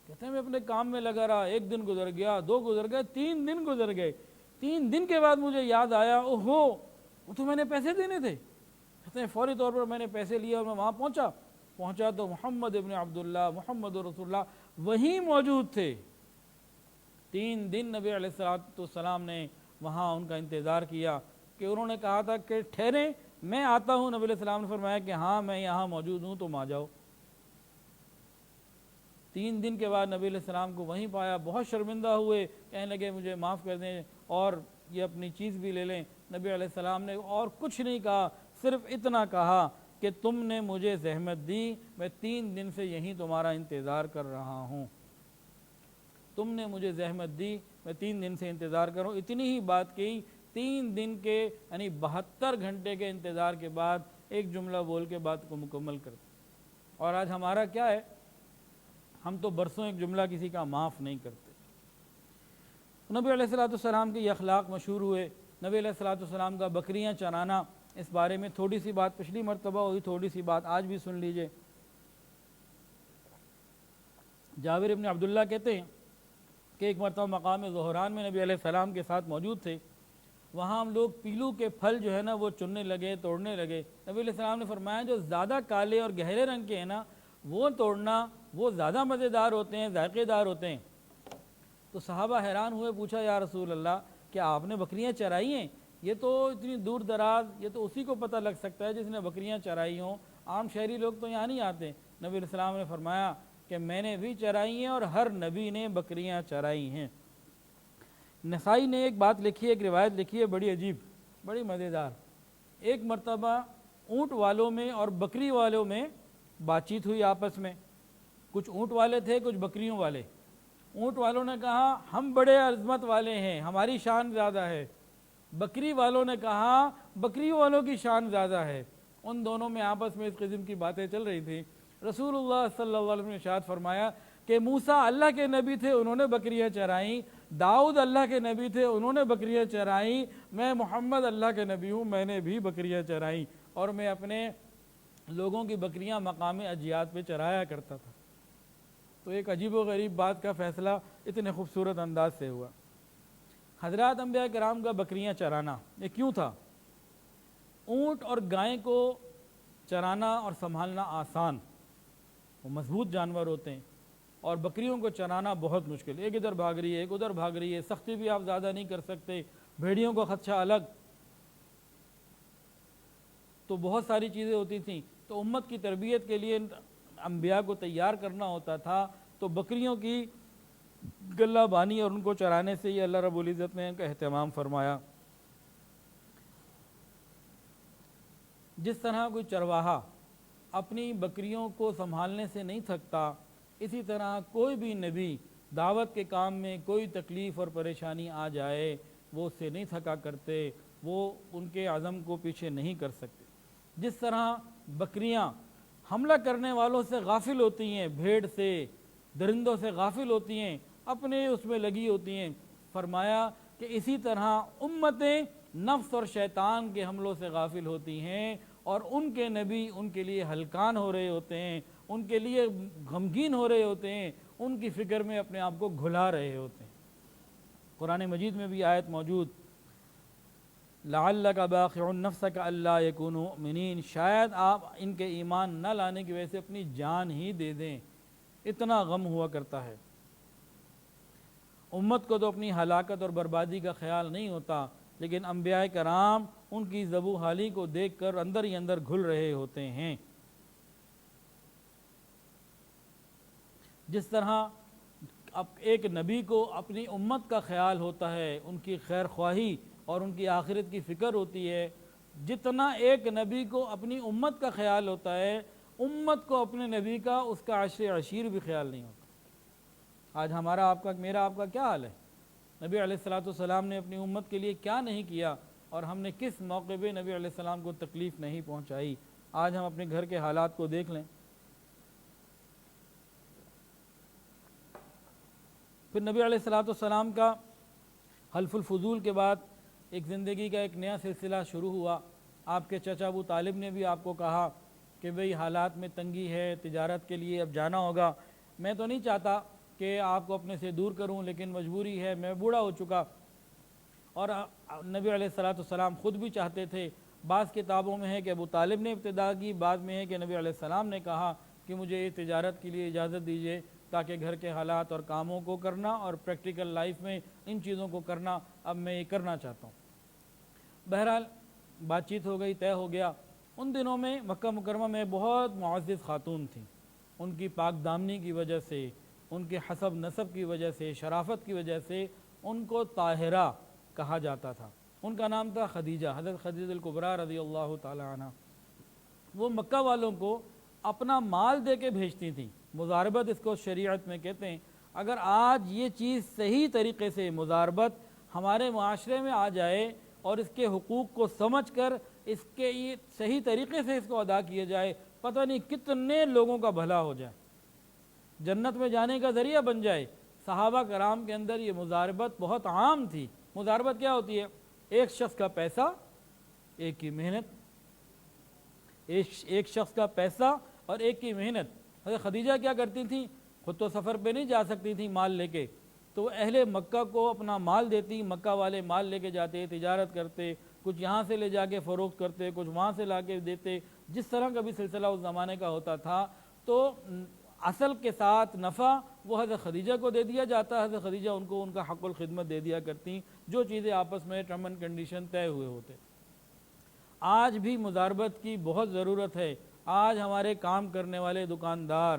کہتے ہیں میں اپنے کام میں لگا رہا، 1 دن گزر گیا، 2 گزر گئے، 3 دن گزر گئے۔ 3 دن کے بعد مجھے یاد آیا، اوہو وہ تو میں نے پیسے دینے تھے۔ کہتے ہیں فوری طور پر میں نے پیسے لیے اور میں وہاں پہنچا تو محمد ابن عبداللہ، محمد رسول اللہ وہیں موجود تھے۔ 3 دن نبی علیہ السلام نے وہاں ان کا انتظار کیا، کہ انہوں نے کہا تھا کہ ٹھہریں میں آتا ہوں، نبی علیہ السلام نے فرمایا کہ ہاں میں یہاں موجود ہوں تم آ جاؤ۔ 3 دن کے بعد نبی علیہ السلام کو وہیں پایا، بہت شرمندہ ہوئے، کہنے لگے مجھے معاف کر دیں اور یہ اپنی چیز بھی لے لیں۔ نبی علیہ السلام نے اور کچھ نہیں کہا، صرف اتنا کہا کہ تم نے مجھے زحمت دی، میں 3 دن سے یہیں تمہارا انتظار کر رہا ہوں، تم نے مجھے زحمت دی، میں 3 دن سے انتظار کروں۔ اتنی ہی بات کہی، 3 دن کے یعنی 72 گھنٹے کے انتظار کے بعد ایک جملہ بول کے بات کو مکمل کرتے۔ اور آج ہمارا کیا ہے، ہم تو برسوں ایک جملہ کسی کا معاف نہیں کرتے۔ نبی علیہ السلام کے یہ اخلاق مشہور ہوئے۔ نبی علیہ السلام کا بکریاں چرانا، اس بارے میں تھوڑی سی بات پچھلی مرتبہ ہوئی، تھوڑی سی بات آج بھی سن لیجئے۔ جابر ابن عبداللہ کہتے ہیں کہ ایک مرتبہ مقام ظہران میں نبی علیہ السلام کے ساتھ موجود تھے، وہاں ہم لوگ پیلو کے پھل جو ہے نا وہ چننے لگے، توڑنے لگے۔ نبی علیہ السلام نے فرمایا جو زیادہ کالے اور گہرے رنگ کے ہیں نا وہ توڑنا، وہ زیادہ مزیدار ہوتے ہیں، ذائقے دار ہوتے ہیں۔ تو صحابہ حیران ہوئے، پوچھا یا رسول اللہ کیا آپ نے بکریاں چرائی ہیں؟ یہ تو اتنی دور دراز، یہ تو اسی کو پتہ لگ سکتا ہے جس نے بکریاں چرائی ہوں، عام شہری لوگ تو یہاں نہیں آتے۔ نبی علیہ السلام نے فرمایا کہ میں نے بھی چرائی ہیں اور ہر نبی نے بکریاں چرائی ہیں۔ نسائی نے ایک بات لکھی ہے، ایک روایت لکھی ہے بڑی عجیب، بڑی مزیدار۔ ایک مرتبہ اونٹ والوں میں اور بکری والوں میں بات چیت ہوئی آپس میں، کچھ اونٹ والے تھے کچھ بکریوں والے۔ اونٹ والوں نے کہا ہم بڑے عظمت والے ہیں، ہماری شان زیادہ ہے۔ بکری والوں نے کہا بکریوں والوں کی شان زیادہ ہے۔ ان دونوں میں آپس میں اس قسم کی باتیں چل رہی تھی۔ رسول اللہ صلی اللہ علیہ وسلم نے ارشاد فرمایا کہ موسیٰ اللہ کے نبی تھے، انہوں نے بکریاں چرائیں، داؤد اللہ کے نبی تھے، انہوں نے بکریاں چرائیں، میں محمد اللہ کے نبی ہوں، میں نے بھی بکریاں چرائیں، اور میں اپنے لوگوں کی بکریاں مقام اجیاد پہ چرایا کرتا تھا۔ تو ایک عجیب و غریب بات کا فیصلہ اتنے خوبصورت انداز سے ہوا۔ حضرات انبیاء کرام کا بکریاں چرانا یہ کیوں تھا؟ اونٹ اور گائیں کو چرانا اور سنبھالنا آسان، وہ مضبوط جانور ہوتے ہیں، اور بکریوں کو چرانا بہت مشکل، ایک ادھر بھاگ رہی ہے ایک ادھر بھاگ رہی ہے، سختی بھی آپ زیادہ نہیں کر سکتے، بھیڑیوں کا خدشہ الگ، تو بہت ساری چیزیں ہوتی تھیں۔ تو امت کی تربیت کے لیے انبیاء کو تیار کرنا ہوتا تھا، تو بکریوں کی گلہ بانی اور ان کو چرانے سے یہ اللہ رب العزت نے ان کا اہتمام فرمایا۔ جس طرح کوئی چرواہا اپنی بکریوں کو سنبھالنے سے نہیں تھکتا، اسی طرح کوئی بھی نبی دعوت کے کام میں کوئی تکلیف اور پریشانی آ جائے وہ اس سے نہیں تھکا کرتے، وہ ان کے عزم کو پیچھے نہیں کر سکتے۔ جس طرح بکریاں حملہ کرنے والوں سے غافل ہوتی ہیں، بھیڑ سے، درندوں سے غافل ہوتی ہیں، اپنے اس میں لگی ہوتی ہیں، فرمایا کہ اسی طرح امتیں نفس اور شیطان کے حملوں سے غافل ہوتی ہیں، اور ان کے نبی ان کے لیے ہلکان ہو رہے ہوتے ہیں، ان کے لیے غمگین ہو رہے ہوتے ہیں، ان کی فکر میں اپنے آپ کو گھلا رہے ہوتے ہیں۔ قرآن مجید میں بھی آیت موجود، لعلک باخع نفسک الا یکونوا مؤمنین، شاید آپ ان کے ایمان نہ لانے کی وجہ سے اپنی جان ہی دے دیں، اتنا غم ہوا کرتا ہے۔ امت کو تو اپنی ہلاکت اور بربادی کا خیال نہیں ہوتا، لیکن انبیاء کرام ان کی ذبح حالی کو دیکھ کر اندر ہی اندر گھل رہے ہوتے ہیں۔ جس طرح اب ایک نبی کو اپنی امت کا خیال ہوتا ہے، ان کی خیر خواہی اور ان کی آخرت کی فکر ہوتی ہے، جتنا ایک نبی کو اپنی امت کا خیال ہوتا ہے، امت کو اپنے نبی کا اس کا عشر عشیر بھی خیال نہیں ہوتا۔ آج ہمارا آپ کا، میرا آپ کا کیا حال ہے؟ نبی علیہ السلام نے اپنی امت کے لیے کیا نہیں کیا، اور ہم نے کس موقع پہ نبی علیہ السلام کو تکلیف نہیں پہنچائی۔ آج ہم اپنے گھر کے حالات کو دیکھ لیں. پھر نبی علیہ الصلوۃ والسلام کا حلف الفضول کے بعد ایک زندگی کا ایک نیا سلسلہ شروع ہوا. آپ کے چچا ابو طالب نے بھی آپ کو کہا کہ بھئی حالات میں تنگی ہے، تجارت کے لیے اب جانا ہوگا. میں تو نہیں چاہتا کہ آپ کو اپنے سے دور کروں، لیکن مجبوری ہے، میں بوڑھا ہو چکا. اور نبی علیہ الصلوۃ والسلام خود بھی چاہتے تھے. بعض کتابوں میں ہے کہ ابو طالب نے ابتدا کی، بعض میں ہے کہ نبی علیہ السلام نے کہا کہ مجھے تجارت کے لیے اجازت دیجیے تاکہ گھر کے حالات اور کاموں کو کرنا اور پریکٹیکل لائف میں ان چیزوں کو کرنا اب میں یہ کرنا چاہتا ہوں. بہرحال بات چیت ہو گئی، طے ہو گیا. ان دنوں میں مکہ مکرمہ میں بہت معزز خاتون تھیں. ان کی پاک دامنی کی وجہ سے، ان کے حسب نسب کی وجہ سے، شرافت کی وجہ سے ان کو طاہرہ کہا جاتا تھا. ان کا نام تھا خدیجہ، حضرت خدیجہ الکبریٰ رضی اللہ تعالی عنہ. وہ مکہ والوں کو اپنا مال دے کے بھیجتی تھیں. مضاربت اس کو شریعت میں کہتے ہیں. اگر آج یہ چیز صحیح طریقے سے مضاربت ہمارے معاشرے میں آ جائے اور اس کے حقوق کو سمجھ کر اس کے یہ صحیح طریقے سے اس کو ادا کیا جائے، پتہ نہیں کتنے لوگوں کا بھلا ہو جائے، جنت میں جانے کا ذریعہ بن جائے. صحابہ کرام کے اندر یہ مضاربت بہت عام تھی. مضاربت کیا ہوتی ہے؟ ایک شخص کا پیسہ، ایک کی محنت. ایک شخص کا پیسہ اور ایک کی محنت. حضرت خدیجہ کیا کرتی تھیں؟ خود تو سفر پہ نہیں جا سکتی تھیں مال لے کے، تو وہ اہل مکہ کو اپنا مال دیتی. مکہ والے مال لے کے جاتے، تجارت کرتے، کچھ یہاں سے لے جا کے فروخت کرتے، کچھ وہاں سے لا کے دیتے، جس طرح کا بھی سلسلہ اس زمانے کا ہوتا تھا. تو اصل کے ساتھ نفع وہ حضرت خدیجہ کو دے دیا جاتا. حضرت خدیجہ ان کو ان کا حق الخدمت دے دیا کرتی، جو چیزیں آپس میں ٹرم اینڈ کنڈیشن طے ہوئے ہوتے. آج بھی مضاربت کی بہت ضرورت ہے. آج ہمارے کام کرنے والے دکاندار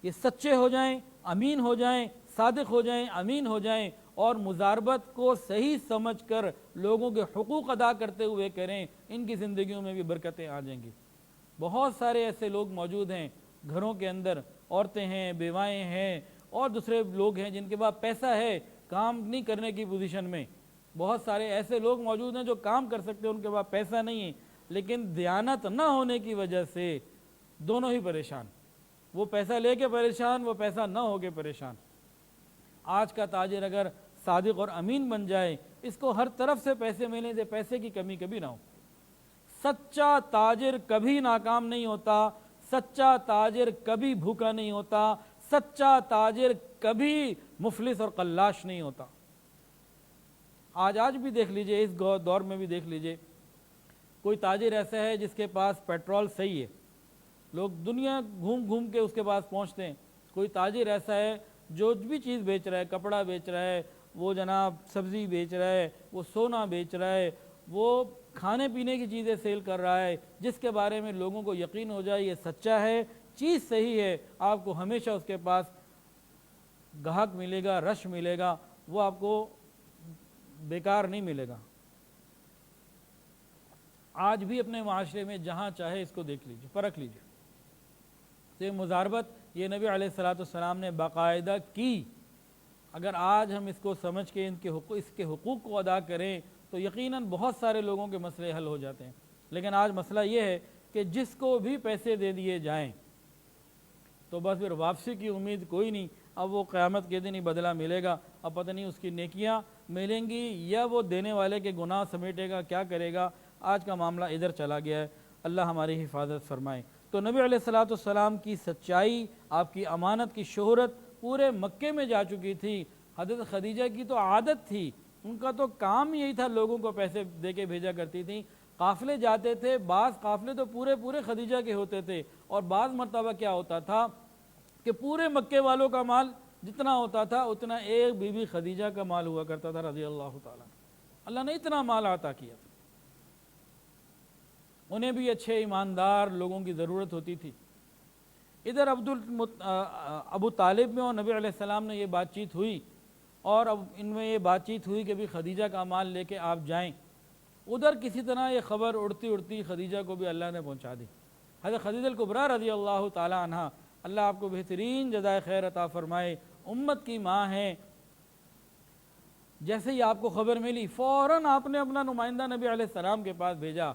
یہ سچے ہو جائیں، امین ہو جائیں، صادق ہو جائیں، امین ہو جائیں اور مضاربت کو صحیح سمجھ کر لوگوں کے حقوق ادا کرتے ہوئے کریں، ان کی زندگیوں میں بھی برکتیں آ جائیں گی. بہت سارے ایسے لوگ موجود ہیں گھروں کے اندر، عورتیں ہیں، بیوائیں ہیں اور دوسرے لوگ ہیں جن کے پاس پیسہ ہے، کام نہیں کرنے کی پوزیشن میں. بہت سارے ایسے لوگ موجود ہیں جو کام کر سکتے ہیں، ان کے پاس پیسہ نہیں ہے، لیکن دیانت نہ ہونے کی وجہ سے دونوں ہی پریشان. وہ پیسہ لے کے پریشان، وہ پیسہ نہ ہو کے پریشان. آج کا تاجر اگر صادق اور امین بن جائے، اس کو ہر طرف سے پیسے ملیں دے، پیسے کی کمی کبھی نہ ہو. سچا تاجر کبھی ناکام نہیں ہوتا، سچا تاجر کبھی بھوکا نہیں ہوتا، سچا تاجر کبھی مفلس اور قلاش نہیں ہوتا. آج بھی دیکھ لیجئے، اس دور میں بھی دیکھ لیجئے، کوئی تاجر ایسا ہے جس کے پاس پیٹرول صحیح ہے، لوگ دنیا گھوم گھوم کے اس کے پاس پہنچتے ہیں. کوئی تاجر ایسا ہے جو بھی چیز بیچ رہا ہے، کپڑا بیچ رہا ہے، وہ جناب سبزی بیچ رہا ہے، وہ سونا بیچ رہا ہے، وہ کھانے پینے کی چیزیں سیل کر رہا ہے، جس کے بارے میں لوگوں کو یقین ہو جائے یہ سچا ہے، چیز صحیح ہے، آپ کو ہمیشہ اس کے پاس گاہک ملے گا، رش ملے گا، وہ آپ کو بیکار نہیں ملے گا. آج بھی اپنے معاشرے میں جہاں چاہے اس کو دیکھ لیجئے، پرکھ لیجئے. تو یہ مضاربت یہ نبی علیہ الصلوۃ والسلام نے باقاعدہ کی. اگر آج ہم اس کو سمجھ کے اس کے حقوق کو ادا کریں تو یقیناً بہت سارے لوگوں کے مسئلے حل ہو جاتے ہیں. لیکن آج مسئلہ یہ ہے کہ جس کو بھی پیسے دے دیے جائیں تو بس پھر واپسی کی امید کوئی نہیں. اب وہ قیامت کے دن ہی بدلہ ملے گا، اب پتہ نہیں اس کی نیکیاں ملیں گی یا وہ دینے والے کے گناہ سمیٹے گا، کیا کرے گا. آج کا معاملہ ادھر چلا گیا ہے. اللہ ہماری حفاظت فرمائے. تو نبی علیہ الصلوۃ والسلام کی سچائی، آپ کی امانت کی شہرت پورے مکے میں جا چکی تھی. حضرت خدیجہ کی تو عادت تھی، ان کا تو کام یہی تھا، لوگوں کو پیسے دے کے بھیجا کرتی تھیں. قافلے جاتے تھے، بعض قافلے تو پورے خدیجہ کے ہوتے تھے، اور بعض مرتبہ کیا ہوتا تھا کہ پورے مکے والوں کا مال جتنا ہوتا تھا اتنا ایک بی بی خدیجہ کا مال ہوا کرتا تھا رضی اللہ تعالیٰ. اللہ نے اتنا مال عطا کیا. انہیں بھی اچھے ایماندار لوگوں کی ضرورت ہوتی تھی. ادھر ابو طالب میں اور نبی علیہ السلام نے یہ بات چیت ہوئی، اور اب ان میں یہ بات چیت ہوئی کہ بھی خدیجہ کا مال لے کے آپ جائیں. ادھر کسی طرح یہ خبر اڑتی خدیجہ کو بھی اللہ نے پہنچا دی. حضرت خدیجہ الکبریٰ رضی اللہ تعالی عنہ، اللہ آپ کو بہترین جزائے خیر عطا فرمائے، امت کی ماں ہیں. جیسے ہی آپ کو خبر ملی فوراً آپ نے اپنا نمائندہ نبی علیہ السلام کے پاس بھیجا.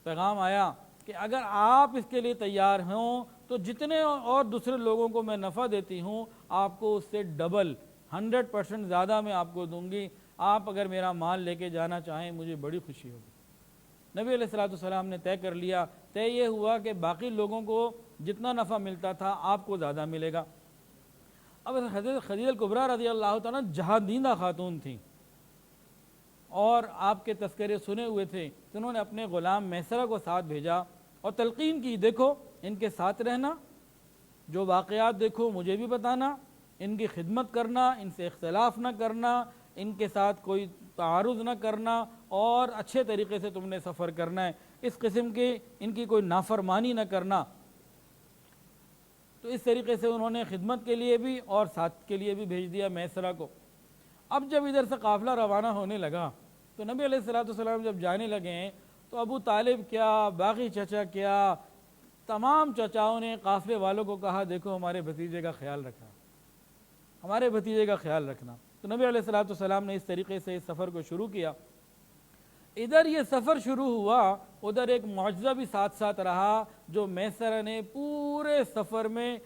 پیغام آیا کہ اگر آپ اس کے لیے تیار ہوں تو جتنے اور دوسرے لوگوں کو میں نفع دیتی ہوں آپ کو اس سے ڈبل 100% زیادہ میں آپ کو دوں گی، آپ اگر میرا مال لے کے جانا چاہیں مجھے بڑی خوشی ہوگی۔ نبی علیہ السلام نے طے کر لیا، طے یہ ہوا کہ باقی لوگوں کو جتنا نفع ملتا تھا آپ کو زیادہ ملے گا۔ اب حضرت خدیجہ کبریٰ رضی اللہ تعالیٰ جہادیدہ خاتون تھیں اور آپ کے تذکرے سنے ہوئے تھے، تو انہوں نے اپنے غلام میسرہ کو ساتھ بھیجا اور تلقین کی، دیکھو ان کے ساتھ رہنا، جو واقعات دیکھو مجھے بھی بتانا، ان کی خدمت کرنا، ان سے اختلاف نہ کرنا، ان کے ساتھ کوئی تعارض نہ کرنا اور اچھے طریقے سے تم نے سفر کرنا ہے، اس قسم کے ان کی کوئی نافرمانی نہ کرنا۔ تو اس طریقے سے انہوں نے خدمت کے لیے بھی اور ساتھ کے لیے بھی بھیج دیا میسرہ کو۔ اب جب ادھر سے قافلہ روانہ ہونے لگا تو نبی علیہ السلام جب جانے لگے ہیں تو ابو طالب کیا، باقی چچا کیا، تمام چچاؤں نے قافلے والوں کو کہا دیکھو ہمارے بھتیجے کا خیال رکھنا، ہمارے بھتیجے کا خیال رکھنا۔ تو نبی علیہ السلام نے اس طریقے سے اس سفر کو شروع کیا۔ ادھر یہ سفر شروع ہوا، ادھر ایک معجزہ بھی ساتھ ساتھ رہا جو میسرہ نے پورے سفر میں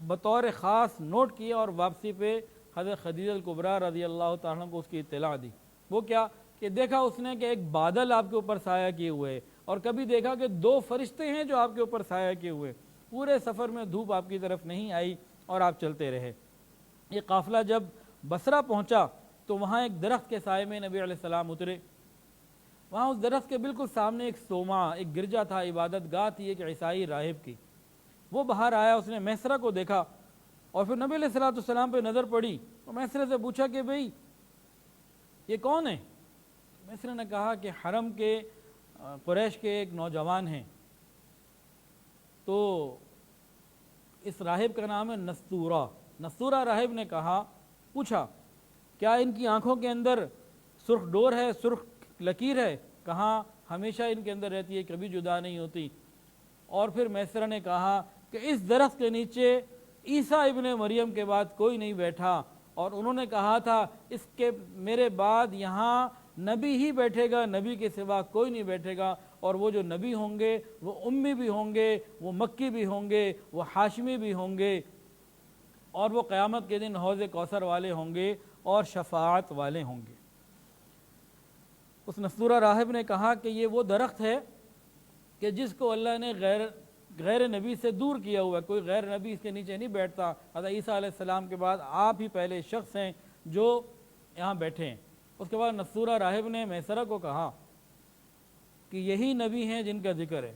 بطور خاص نوٹ کیا اور واپسی پہ حضرت خدیجہ کبریٰ رضی اللہ تعالیٰ کو اس کی اطلاع دی۔ وہ کیا کہ دیکھا اس نے کہ ایک بادل آپ کے اوپر سایہ کیے ہوئے، اور کبھی دیکھا کہ 2 فرشتے ہیں جو آپ کے اوپر سایہ کیے ہوئے، پورے سفر میں دھوپ آپ کی طرف نہیں آئی اور آپ چلتے رہے۔ یہ قافلہ جب بصرہ پہنچا تو وہاں ایک درخت کے سائے میں نبی علیہ السلام اترے۔ وہاں اس درخت کے بالکل سامنے ایک صومعہ، ایک گرجا تھا، عبادت گاہ تھی ایک عیسائی راہب کی۔ وہ باہر آیا، اس نے میسرہ کو دیکھا اور پھر نبی علیہ السلام پہ نظر پڑی تو میسرہ سے پوچھا کہ بھئی یہ کون ہے؟ میسرہ نے کہا کہ حرم کے قریش کے ایک نوجوان ہیں، تو اس راہب کا نام ہے نستورہ۔ نستورہ راہب نے کہا، پوچھا کیا ان کی آنکھوں کے اندر سرخ ڈور ہے، سرخ لکیر ہے؟ کہاں ہمیشہ ان کے اندر رہتی ہے، کبھی جدا نہیں ہوتی۔ اور پھر میسرہ نے کہا کہ اس درخت کے نیچے عیسیٰ ابن مریم کے بعد کوئی نہیں بیٹھا، اور انہوں نے کہا تھا اس کے میرے بعد یہاں نبی ہی بیٹھے گا، نبی کے سوا کوئی نہیں بیٹھے گا، اور وہ جو نبی ہوں گے وہ امی بھی ہوں گے، وہ مکی بھی ہوں گے، وہ ہاشمی بھی ہوں گے، اور وہ قیامت کے دن حوض کوثر والے ہوں گے اور شفاعت والے ہوں گے۔ اس نستورہ راہب نے کہا کہ یہ وہ درخت ہے کہ جس کو اللہ نے غیر نبی سے دور کیا ہوا ہے، کوئی غیر نبی اس کے نیچے نہیں بیٹھتا، حضرت عیسیٰ علیہ السلام کے بعد آپ ہی پہلے شخص ہیں جو یہاں بیٹھے ہیں۔ اس کے بعد نستورہ راہب نے میسرہ کو کہا کہ یہی نبی ہیں جن کا ذکر ہے۔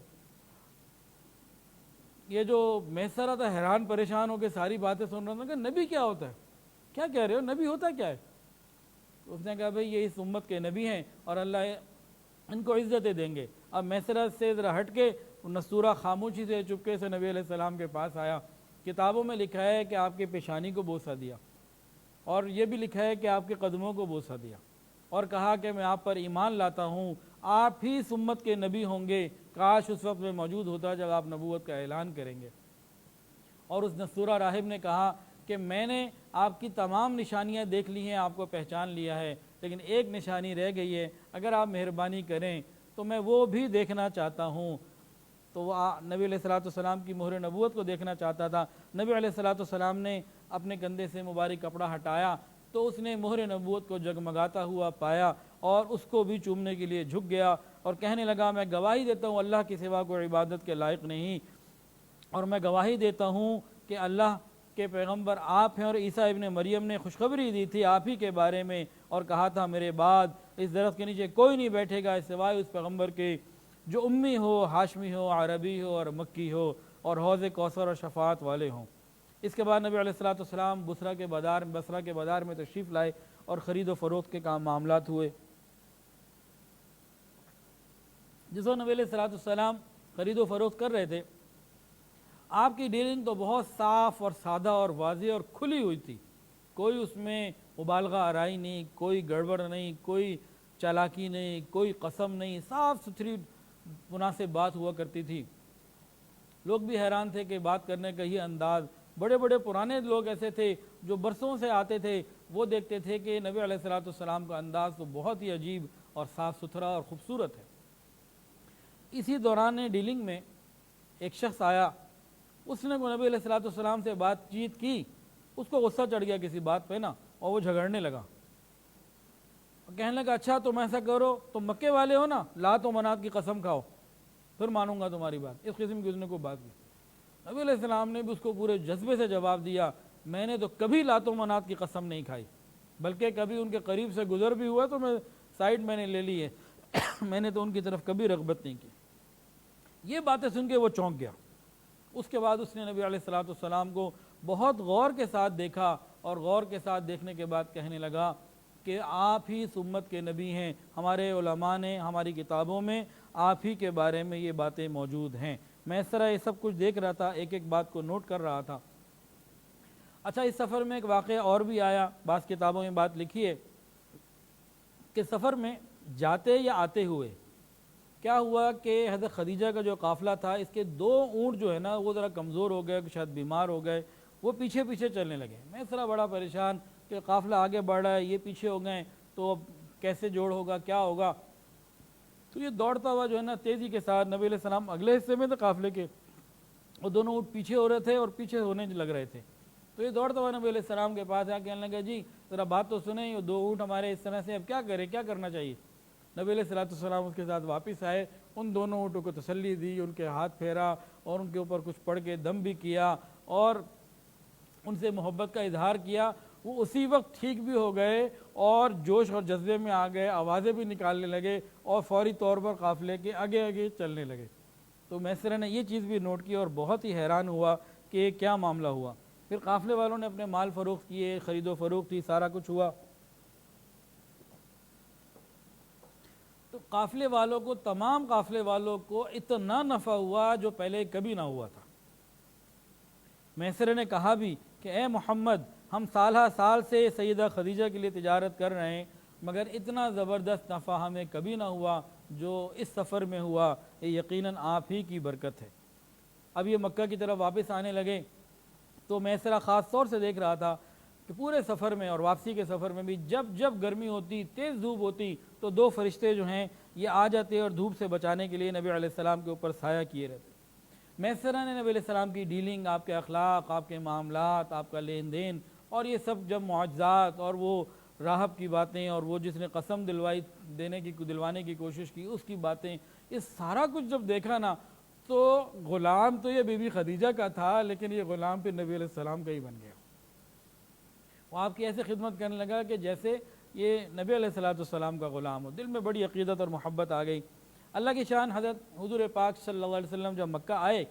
یہ جو میسرہ تھا حیران پریشان ہو کے ساری باتیں سن رہا تھا کہ نبی کیا ہوتا ہے، کیا کہہ رہے ہو، نبی ہوتا کیا ہے؟ اس نے کہا بھئی یہ اس امت کے نبی ہیں اور اللہ ان کو عزتیں دیں گے۔ اب میسرہ سے ذرا ہٹ کے نستورہ خاموشی سے چپکے سے نبی علیہ السلام کے پاس آیا۔ کتابوں میں لکھا ہے کہ آپ کی پیشانی کو بوسہ دیا، اور یہ بھی لکھا ہے کہ آپ کے قدموں کو بوسہ دیا، اور کہا کہ میں آپ پر ایمان لاتا ہوں، آپ ہی اس امت کے نبی ہوں گے، کاش اس وقت میں موجود ہوتا جب آپ نبوت کا اعلان کریں گے۔ اور اس نستورہ راہب نے کہا کہ میں نے آپ کی تمام نشانیاں دیکھ لی ہیں، آپ کو پہچان لیا ہے، لیکن ایک نشانی رہ گئی ہے، اگر آپ مہربانی کریں تو میں وہ بھی دیکھنا چاہتا ہوں۔ تو وہ نبی علیہ السلام کی مہر نبوت کو دیکھنا چاہتا تھا۔ نبی علیہ السلام نے اپنے کندھے سے مبارک کپڑا ہٹایا تو اس نے مہر نبوت کو جگمگاتا ہوا پایا اور اس کو بھی چومنے کے لیے جھک گیا اور کہنے لگا میں گواہی دیتا ہوں اللہ کے سوا کوئی عبادت کے لائق نہیں، اور میں گواہی دیتا ہوں کہ اللہ کے پیغمبر آپ ہیں، اور عیسیٰ ابن مریم نے خوشخبری دی تھی آپ ہی کے بارے میں اور کہا تھا میرے بعد اس درخت کے نیچے کوئی نہیں بیٹھے گا سوائے اس پیغمبر کے جو امی ہو، ہاشمی ہو، عربی ہو اور مکی ہو، اور حوض کوثر اور شفاعت والے ہوں۔ اس کے بعد نبی علیہ السلام بصرہ کے بازار میں تشریف لائے اور خرید و فروخت کے معاملات ہوئے۔ جس وقت نبی علیہ السلام خرید و فروخت کر رہے تھے، آپ کی ڈیلنگ تو بہت صاف اور سادہ اور واضح اور کھلی ہوئی تھی، کوئی اس میں مبالغہ آرائی نہیں، کوئی گڑبڑ نہیں، کوئی چالاکی نہیں، کوئی قسم نہیں، صاف ستھری مناسب بات ہوا کرتی تھی۔ لوگ بھی حیران تھے کہ بات کرنے کا یہ انداز، بڑے بڑے پرانے لوگ ایسے تھے جو برسوں سے آتے تھے، وہ دیکھتے تھے کہ نبی علیہ السلام کا انداز تو بہت ہی عجیب اور صاف ستھرا اور خوبصورت ہے۔ اسی دوران ڈیلنگ میں ایک شخص آیا، اس نے نبی علیہ الصلوۃ والسلام سے بات چیت کی، اس کو غصہ چڑھ گیا کسی بات پہ نا، اور وہ جھگڑنے لگا، کہنے لگا اچھا تم ایسا کرو، تم مکے والے ہو نا، لات و منات کی قسم کھاؤ پھر مانوں گا تمہاری بات۔ اس قسم کی اس نے کوئی بات کی۔ نبی علیہ السلام نے بھی اس کو پورے جذبے سے جواب دیا، میں نے تو کبھی لات و منات کی قسم نہیں کھائی، بلکہ کبھی ان کے قریب سے گزر بھی ہوا تو میں سائڈ میں نے لے لی ہے، میں نے تو ان کی طرف کبھی رغبت نہیں کی۔ یہ باتیں سن کے وہ چونک گیا۔ اس کے بعد اس نے نبی علیہ الصلوۃ والسلام کو بہت غور کے ساتھ دیکھا، اور غور کے ساتھ دیکھنے کے بعد کہنے لگا کہ آپ ہی اس امت کے نبی ہیں، ہمارے علماء نے ہماری کتابوں میں آپ ہی کے بارے میں یہ باتیں موجود ہیں۔ میں اس طرح یہ سب کچھ دیکھ رہا تھا، ایک ایک بات کو نوٹ کر رہا تھا۔ اچھا، اس سفر میں ایک واقعہ اور بھی آیا، بعض کتابوں میں بات لکھی ہے کہ سفر میں جاتے یا آتے ہوئے کیا ہوا کہ حضرت خدیجہ کا جو قافلہ تھا، اس کے 2 اونٹ جو ہے نا وہ ذرا کمزور ہو گئے، شاید بیمار ہو گئے، وہ پیچھے پیچھے چلنے لگے۔ میں اس طرح بڑا پریشان کہ قافلہ آگے بڑھ رہا ہے، یہ پیچھے ہو گئے، تو اب کیسے جوڑ ہوگا، کیا ہوگا؟ تو یہ دوڑتا ہوا جو ہے نا تیزی کے ساتھ، نبی علیہ السلام اگلے حصے میں تھے قافلے کے، اور دونوں اونٹ پیچھے ہو رہے تھے اور پیچھے ہونے لگ رہے تھے۔ تو یہ دوڑتا ہوا نبی علیہ السلام کے پاس آ کے کہنے لگا جی ذرا بات تو سنیں، یہ 2 اونٹ ہمارے اس طرح سے، اب کیا کریں، کیا کرنا چاہیے؟ نبی علیہ الصلوۃ والسلام اس کے ساتھ واپس آئے، ان دونوں اونٹوں کو تسلی دی، ان کے ہاتھ پھیرا اور ان کے اوپر کچھ پڑھ کے دم بھی کیا اور ان سے محبت کا اظہار کیا۔ وہ اسی وقت ٹھیک بھی ہو گئے اور جوش اور جذبے میں آ گئے، آوازیں بھی نکالنے لگے اور فوری طور پر قافلے کے آگے آگے چلنے لگے۔ تو میسرہ نے یہ چیز بھی نوٹ کی اور بہت ہی حیران ہوا کہ یہ کیا معاملہ ہوا۔ پھر قافلے والوں نے اپنے مال فروخت کیے، خرید و فروخت تھی، سارا کچھ ہوا۔ تو قافلے والوں کو، تمام قافلے والوں کو اتنا نفع ہوا جو پہلے کبھی نہ ہوا تھا۔ میسرہ نے کہا بھی کہ اے محمد، ہم سالہ سال سے سیدہ خدیجہ کے لیے تجارت کر رہے ہیں، مگر اتنا زبردست نفع ہمیں کبھی نہ ہوا جو اس سفر میں ہوا، یہ یقیناً آپ ہی کی برکت ہے۔ اب یہ مکہ کی طرف واپس آنے لگے تو میسرہ خاص طور سے دیکھ رہا تھا کہ پورے سفر میں اور واپسی کے سفر میں بھی جب جب گرمی ہوتی، تیز دھوپ ہوتی، تو 2 فرشتے جو ہیں یہ آ جاتے اور دھوپ سے بچانے کے لیے نبی علیہ السلام کے اوپر سایہ کیے رہتے۔ میسرہ نے نبی علیہ السلام کی ڈیلنگ، آپ کے اخلاق، آپ کے معاملات، آپ کا لین دین اور یہ سب جب معجزات اور وہ راہب کی باتیں اور وہ جس نے قسم دلوانے کی کوشش کی اس کی باتیں، یہ سارا کچھ جب دیکھا نا تو غلام تو یہ بی بی خدیجہ کا تھا، لیکن یہ غلام پھر نبی علیہ السلام کا ہی بن گیا۔ وہ آپ کی ایسے خدمت کرنے لگا کہ جیسے یہ نبی علیہ السلام کا غلام ہو۔ دل میں بڑی عقیدت اور محبت آ گئی۔ اللہ کی شان، حضرت حضور پاک صلی اللہ علیہ وسلم جب مکہ آئے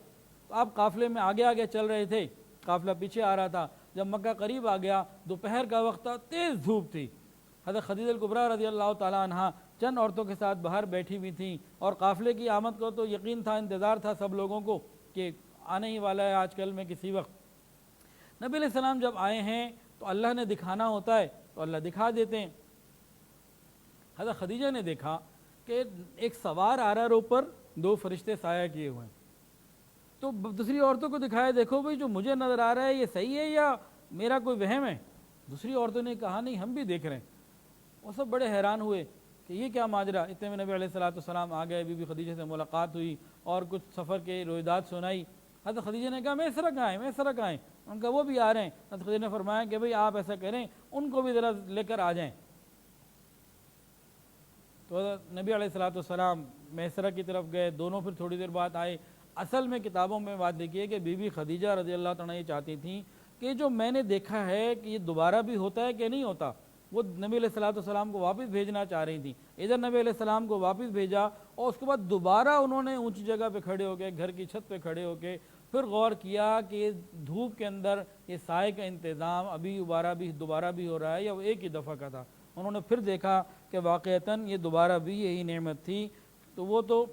تو آپ قافلے میں آگے آگے چل رہے تھے، قافلہ پیچھے آ رہا تھا۔ جب مکہ قریب آ گیا، دوپہر کا وقت تھا، تیز دھوپ تھی۔ حضرت خدیجہ الکبریٰ رضی اللہ تعالیٰ عنہ چند عورتوں کے ساتھ باہر بیٹھی ہوئی تھیں، اور قافلے کی آمد کو تو یقین تھا، انتظار تھا سب لوگوں کو کہ آنے ہی والا ہے آج کل میں کسی وقت۔ نبی علیہ السلام جب آئے ہیں تو اللہ نے دکھانا ہوتا ہے تو اللہ دکھا دیتے ہیں۔ حضرت خدیجہ نے دیکھا کہ ایک سوار آ رہا ہے، اوپر 2 فرشتے سایہ کیے ہوئے ہیں۔ تو دوسری عورتوں کو دکھایا، دیکھو بھئی جو مجھے نظر آ رہا ہے یہ صحیح ہے یا میرا کوئی وہم ہے؟ دوسری عورتوں نے کہا نہیں، ہم بھی دیکھ رہے ہیں۔ وہ سب بڑے حیران ہوئے کہ یہ کیا ماجرا۔ اتنے میں نبی علیہ السلام آ گئے، بی بی خدیجہ سے ملاقات ہوئی اور کچھ سفر کے روایات سنائی۔ حضرت خدیجہ نے کہا میسرہ کہاں ہیں، میسرہ کہاں ہیں؟ ان کا وہ بھی آ رہے ہیں۔ حضرت خدیجہ نے فرمایا کہ بھئی آپ ایسا کریں، ان کو بھی ذرا لے کر آ جائیں۔ تو نبی علیہ السلام میسرہ کی طرف گئے، دونوں پھر تھوڑی دیر بعد آئے۔ اصل میں کتابوں میں بات دیکھی ہے کہ بی بی خدیجہ رضی اللہ تعالیٰ یہ چاہتی تھیں کہ جو میں نے دیکھا ہے کہ یہ دوبارہ بھی ہوتا ہے کہ نہیں ہوتا، وہ نبی علیہ السلام کو واپس بھیجنا چاہ رہی تھیں۔ ادھر نبی علیہ السلام کو واپس بھیجا اور اس کے بعد دوبارہ انہوں نے اونچی جگہ پہ کھڑے ہو کے، گھر کی چھت پہ کھڑے ہو کے پھر غور کیا کہ یہ دھوپ کے اندر یہ سائے کا انتظام ابھی دوبارہ بھی ہو رہا ہے یا وہ ایک ہی دفعہ کا تھا۔ انہوں نے پھر دیکھا کہ واقعتاً یہ دوبارہ بھی یہی نعمت تھی، تو وہ تو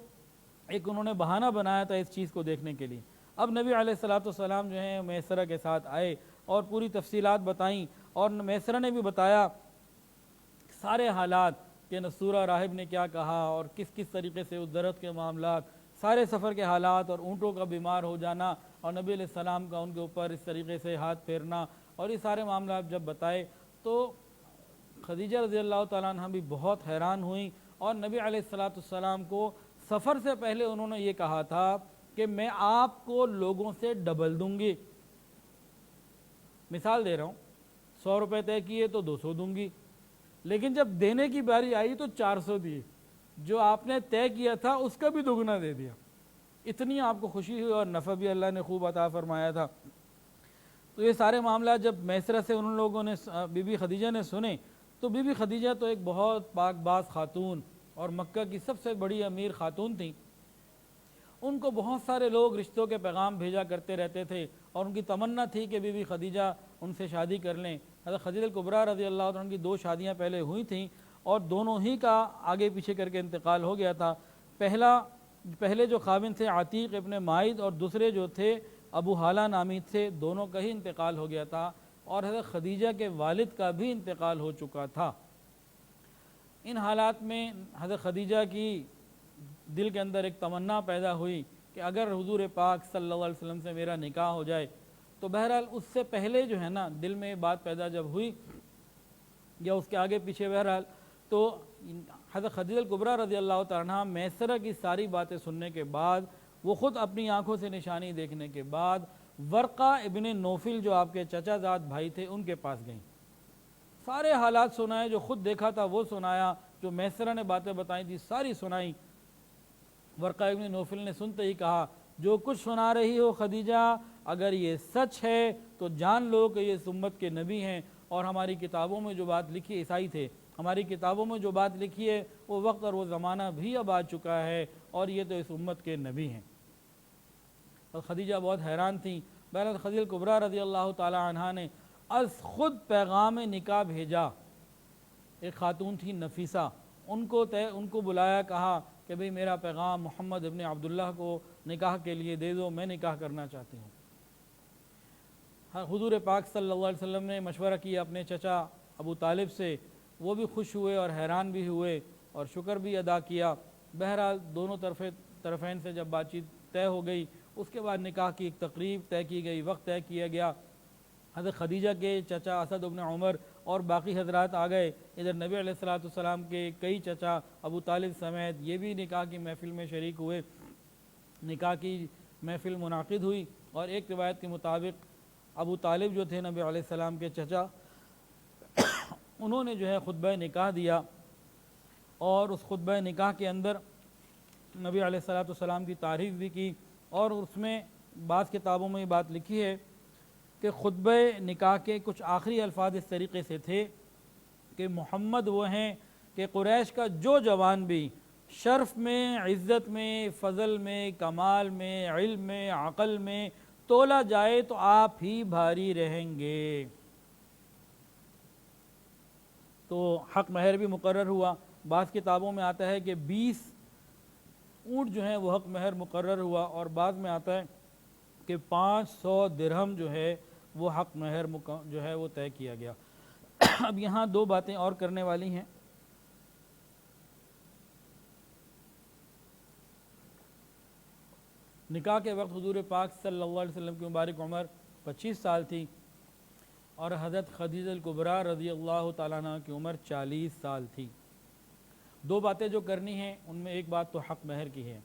ایک انہوں نے بہانہ بنایا تھا اس چیز کو دیکھنے کے لیے۔ اب نبی علیہ السلام جو ہیں میسرہ کے ساتھ آئے اور پوری تفصیلات بتائیں، اور میسرہ نے بھی بتایا سارے حالات کہ نصورہ راہب نے کیا کہا اور کس کس طریقے سے اس درخت کے معاملات، سارے سفر کے حالات اور اونٹوں کا بیمار ہو جانا اور نبی علیہ السلام کا ان کے اوپر اس طریقے سے ہاتھ پھیرنا، اور یہ سارے معاملات جب بتائے تو خدیجہ رضی اللہ تعالیٰ عنہ بھی بہت حیران ہوئیں اور نبی علیہ السلام کو سفر سے پہلے انہوں نے یہ کہا تھا کہ میں آپ کو لوگوں سے ڈبل دوں گی. مثال دے رہا ہوں, 100 روپے طے کیے تو 200 دوں گی, لیکن جب دینے کی باری آئی تو 400 دیے, جو آپ نے طے کیا تھا اس کا بھی دگنا دے دیا. اتنی آپ کو خوشی ہوئی اور نفع بھی اللہ نے خوب عطا فرمایا تھا. تو یہ سارے معاملات جب میسرہ سے ان لوگوں نے بی بی خدیجہ نے سنے, تو بی بی خدیجہ تو ایک بہت پاک باز خاتون اور مکہ کی سب سے بڑی امیر خاتون تھیں. ان کو بہت سارے لوگ رشتوں کے پیغام بھیجا کرتے رہتے تھے اور ان کی تمنا تھی کہ بی بی خدیجہ ان سے شادی کر لیں. حضرت خدیجہ کبریٰ رضی اللہ عنہ کی 2 شادیاں پہلے ہوئی تھیں اور دونوں ہی کا آگے پیچھے کر کے انتقال ہو گیا تھا. پہلے جو خاوند تھے عتیق ابن مائد اور دوسرے جو تھے ابو حالہ نامی تھے, دونوں کا ہی انتقال ہو گیا تھا اور حضرت خدیجہ کے والد کا بھی انتقال ہو چکا تھا. ان حالات میں حضرت خدیجہ کی دل کے اندر ایک تمنا پیدا ہوئی کہ اگر حضور پاک صلی اللہ علیہ وسلم سے میرا نکاح ہو جائے. تو بہرحال اس سے پہلے جو ہے نا دل میں یہ بات پیدا جب ہوئی یا اس کے آگے پیچھے, بہرحال تو حضرت خدیجہ کبریٰ رضی اللہ تعالیٰ عنہ میسرہ کی ساری باتیں سننے کے بعد, وہ خود اپنی آنکھوں سے نشانی دیکھنے کے بعد ورقہ ابن نوفل جو آپ کے چچا زاد بھائی تھے ان کے پاس گئیں. سارے حالات سنائے, جو خود دیکھا تھا وہ سنایا, جو میسرہ نے باتیں بتائی تھی ساری سنائی. ورقہ ابن نوفل نے سنتے ہی کہا, جو کچھ سنا رہی ہو خدیجہ, اگر یہ سچ ہے تو جان لو کہ یہ اس امت کے نبی ہیں, اور ہماری کتابوں میں جو بات لکھی, عیسائی تھے, ہماری کتابوں میں جو بات لکھی ہے وہ وقت اور وہ زمانہ بھی اب آ چکا ہے اور یہ تو اس امت کے نبی ہیں. اور خدیجہ بہت حیران تھیں. بہرحال خدیجہ کبریٰ رضی اللہ تعالی عنہا نے از خود پیغام نکاح بھیجا. ایک خاتون تھی نفیسہ, ان کو بلایا, کہا کہ بھئی میرا پیغام محمد ابن عبداللہ کو نکاح کے لیے دے دو, میں نکاح کرنا چاہتی ہوں. حضور پاک صلی اللہ علیہ وسلم نے مشورہ کیا اپنے چچا ابو طالب سے, وہ بھی خوش ہوئے اور حیران بھی ہوئے اور شکر بھی ادا کیا. بہرحال دونوں طرفین سے جب بات چیت طے ہو گئی, اس کے بعد نکاح کی ایک تقریب طے کی گئی, وقت طے کیا گیا. حضرت خدیجہ کے چچا اسد ابن عمر اور باقی حضرات آ گئے. ادھر نبی علیہ السلام کے کئی چچا ابو طالب سمیت یہ بھی نکاح کی محفل میں شریک ہوئے. نکاح کی محفل منعقد ہوئی اور ایک روایت کے مطابق ابو طالب جو تھے نبی علیہ السلام کے چچا, انہوں نے جو ہے خطبہ نکاح دیا, اور اس خطبہ نکاح کے اندر نبی علیہ السلام کی تعریف بھی کی. اور اس میں بعض کتابوں میں یہ بات لکھی ہے کہ خطبہ نکاح کے کچھ آخری الفاظ اس طریقے سے تھے کہ محمد وہ ہیں کہ قریش کا جو جوان بھی شرف میں, عزت میں, فضل میں, کمال میں, علم میں, عقل میں تولا جائے تو آپ ہی بھاری رہیں گے. تو حق مہر بھی مقرر ہوا. بعض کتابوں میں آتا ہے کہ 20 اونٹ جو ہیں وہ حق مہر مقرر ہوا, اور بعض میں آتا ہے کہ 500 درہم جو ہے وہ حق مہر جو ہے وہ طے کیا گیا. اب یہاں 2 باتیں اور کرنے والی ہیں. نکاح کے وقت حضور پاک صلی اللہ علیہ وسلم کی مبارک عمر 25 سال تھی اور حضرت خدیجہ کبریٰ رضی اللہ تعالیٰ عنہ کی عمر 40 سال تھی. 2 باتیں جو کرنی ہیں ان میں ایک بات تو حق مہر کی ہے.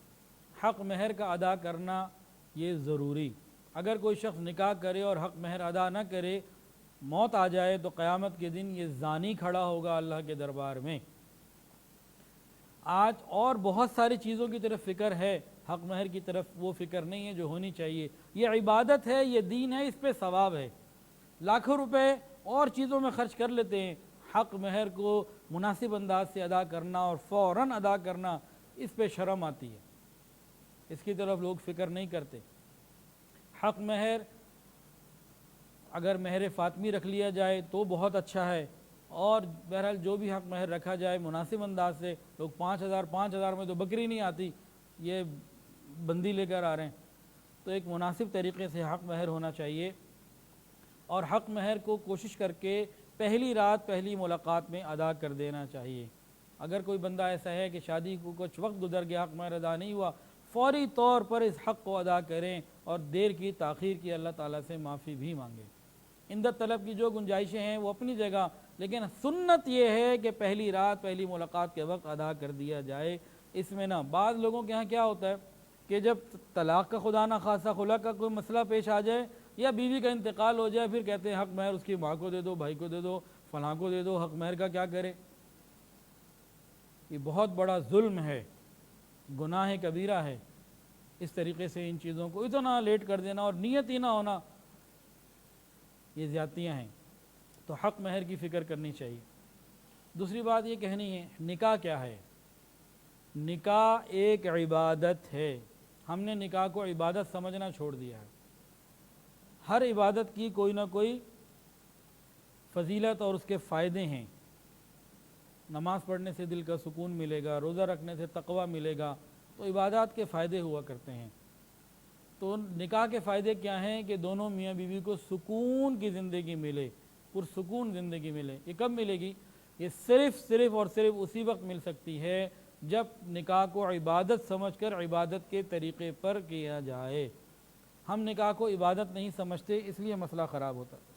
حق مہر کا ادا کرنا یہ ضروری. اگر کوئی شخص نکاح کرے اور حق مہر ادا نہ کرے, موت آ جائے تو قیامت کے دن یہ زانی کھڑا ہوگا اللہ کے دربار میں. آج اور بہت ساری چیزوں کی طرف فکر ہے, حق مہر کی طرف وہ فکر نہیں ہے جو ہونی چاہیے. یہ عبادت ہے, یہ دین ہے, اس پہ ثواب ہے. لاکھوں روپے اور چیزوں میں خرچ کر لیتے ہیں, حق مہر کو مناسب انداز سے ادا کرنا اور فوراً ادا کرنا, اس پہ شرم آتی ہے, اس کی طرف لوگ فکر نہیں کرتے. حق مہر اگر مہر فاطمی رکھ لیا جائے تو بہت اچھا ہے, اور بہرحال جو بھی حق مہر رکھا جائے مناسب انداز سے. لوگ 5,000 میں تو بکری نہیں آتی, یہ بندی لے کر آ رہے ہیں. تو ایک مناسب طریقے سے حق مہر ہونا چاہیے, اور حق مہر کو کوشش کر کے پہلی رات پہلی ملاقات میں ادا کر دینا چاہیے. اگر کوئی بندہ ایسا ہے کہ شادی کو کچھ وقت گزر گیا, حق مہر ادا نہیں ہوا, فوری طور پر اس حق کو ادا کریں اور دیر کی تاخیر کی اللہ تعالیٰ سے معافی بھی مانگیں. اندر طلب کی جو گنجائشیں ہیں وہ اپنی جگہ, لیکن سنت یہ ہے کہ پہلی رات پہلی ملاقات کے وقت ادا کر دیا جائے. اس میں نہ، بعض لوگوں کے ہاں کیا ہوتا ہے کہ جب طلاق کا خدا نہ خاصہ خلا کا کوئی مسئلہ پیش آ جائے یا بیوی کا انتقال ہو جائے، پھر کہتے ہیں حق مہر اس کی ماں کو دے دو، بھائی کو دے دو، فلاں کو دے دو، حق مہر کا کیا کرے؟ یہ بہت بڑا ظلم ہے، گناہ کبیرہ ہے اس طریقے سے ان چیزوں کو اتنا لیٹ کر دینا اور نیت ہی نہ ہونا، یہ زیادتیاں ہیں۔ تو حق مہر کی فکر کرنی چاہیے۔ دوسری بات یہ کہنی ہے، نکاح کیا ہے؟ نکاح ایک عبادت ہے۔ ہم نے نکاح کو عبادت سمجھنا چھوڑ دیا ہے۔ ہر عبادت کی کوئی نہ کوئی فضیلت اور اس کے فائدے ہیں۔ نماز پڑھنے سے دل کا سکون ملے گا، روزہ رکھنے سے تقوی ملے گا، تو عبادات کے فائدے ہوا کرتے ہیں۔ تو نکاح کے فائدے کیا ہیں کہ دونوں میاں بیوی کو سکون کی زندگی ملے، پرسکون زندگی ملے۔ یہ کب ملے گی؟ یہ صرف اور صرف اسی وقت مل سکتی ہے جب نکاح کو عبادت سمجھ کر عبادت کے طریقے پر کیا جائے۔ ہم نکاح کو عبادت نہیں سمجھتے، اس لیے مسئلہ خراب ہوتا ہے۔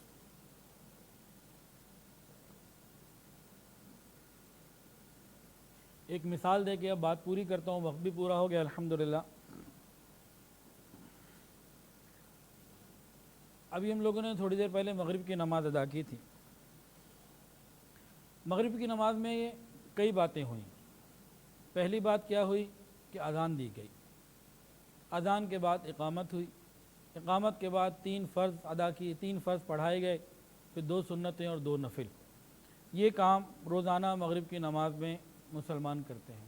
ایک مثال دے کے اب بات پوری کرتا ہوں، وقت بھی پورا ہو گیا الحمدللہ۔ ابھی ہم لوگوں نے تھوڑی دیر پہلے مغرب کی نماز ادا کی تھی۔ مغرب کی نماز میں یہ کئی باتیں ہوئیں۔ پہلی بات کیا ہوئی کہ اذان دی گئی، اذان کے بعد اقامت ہوئی، اقامت کے بعد 3 فرض ادا کیے، 3 فرض پڑھائے گئے، پھر 2 سنتیں اور 2 نفل۔ یہ کام روزانہ مغرب کی نماز میں مسلمان کرتے ہیں۔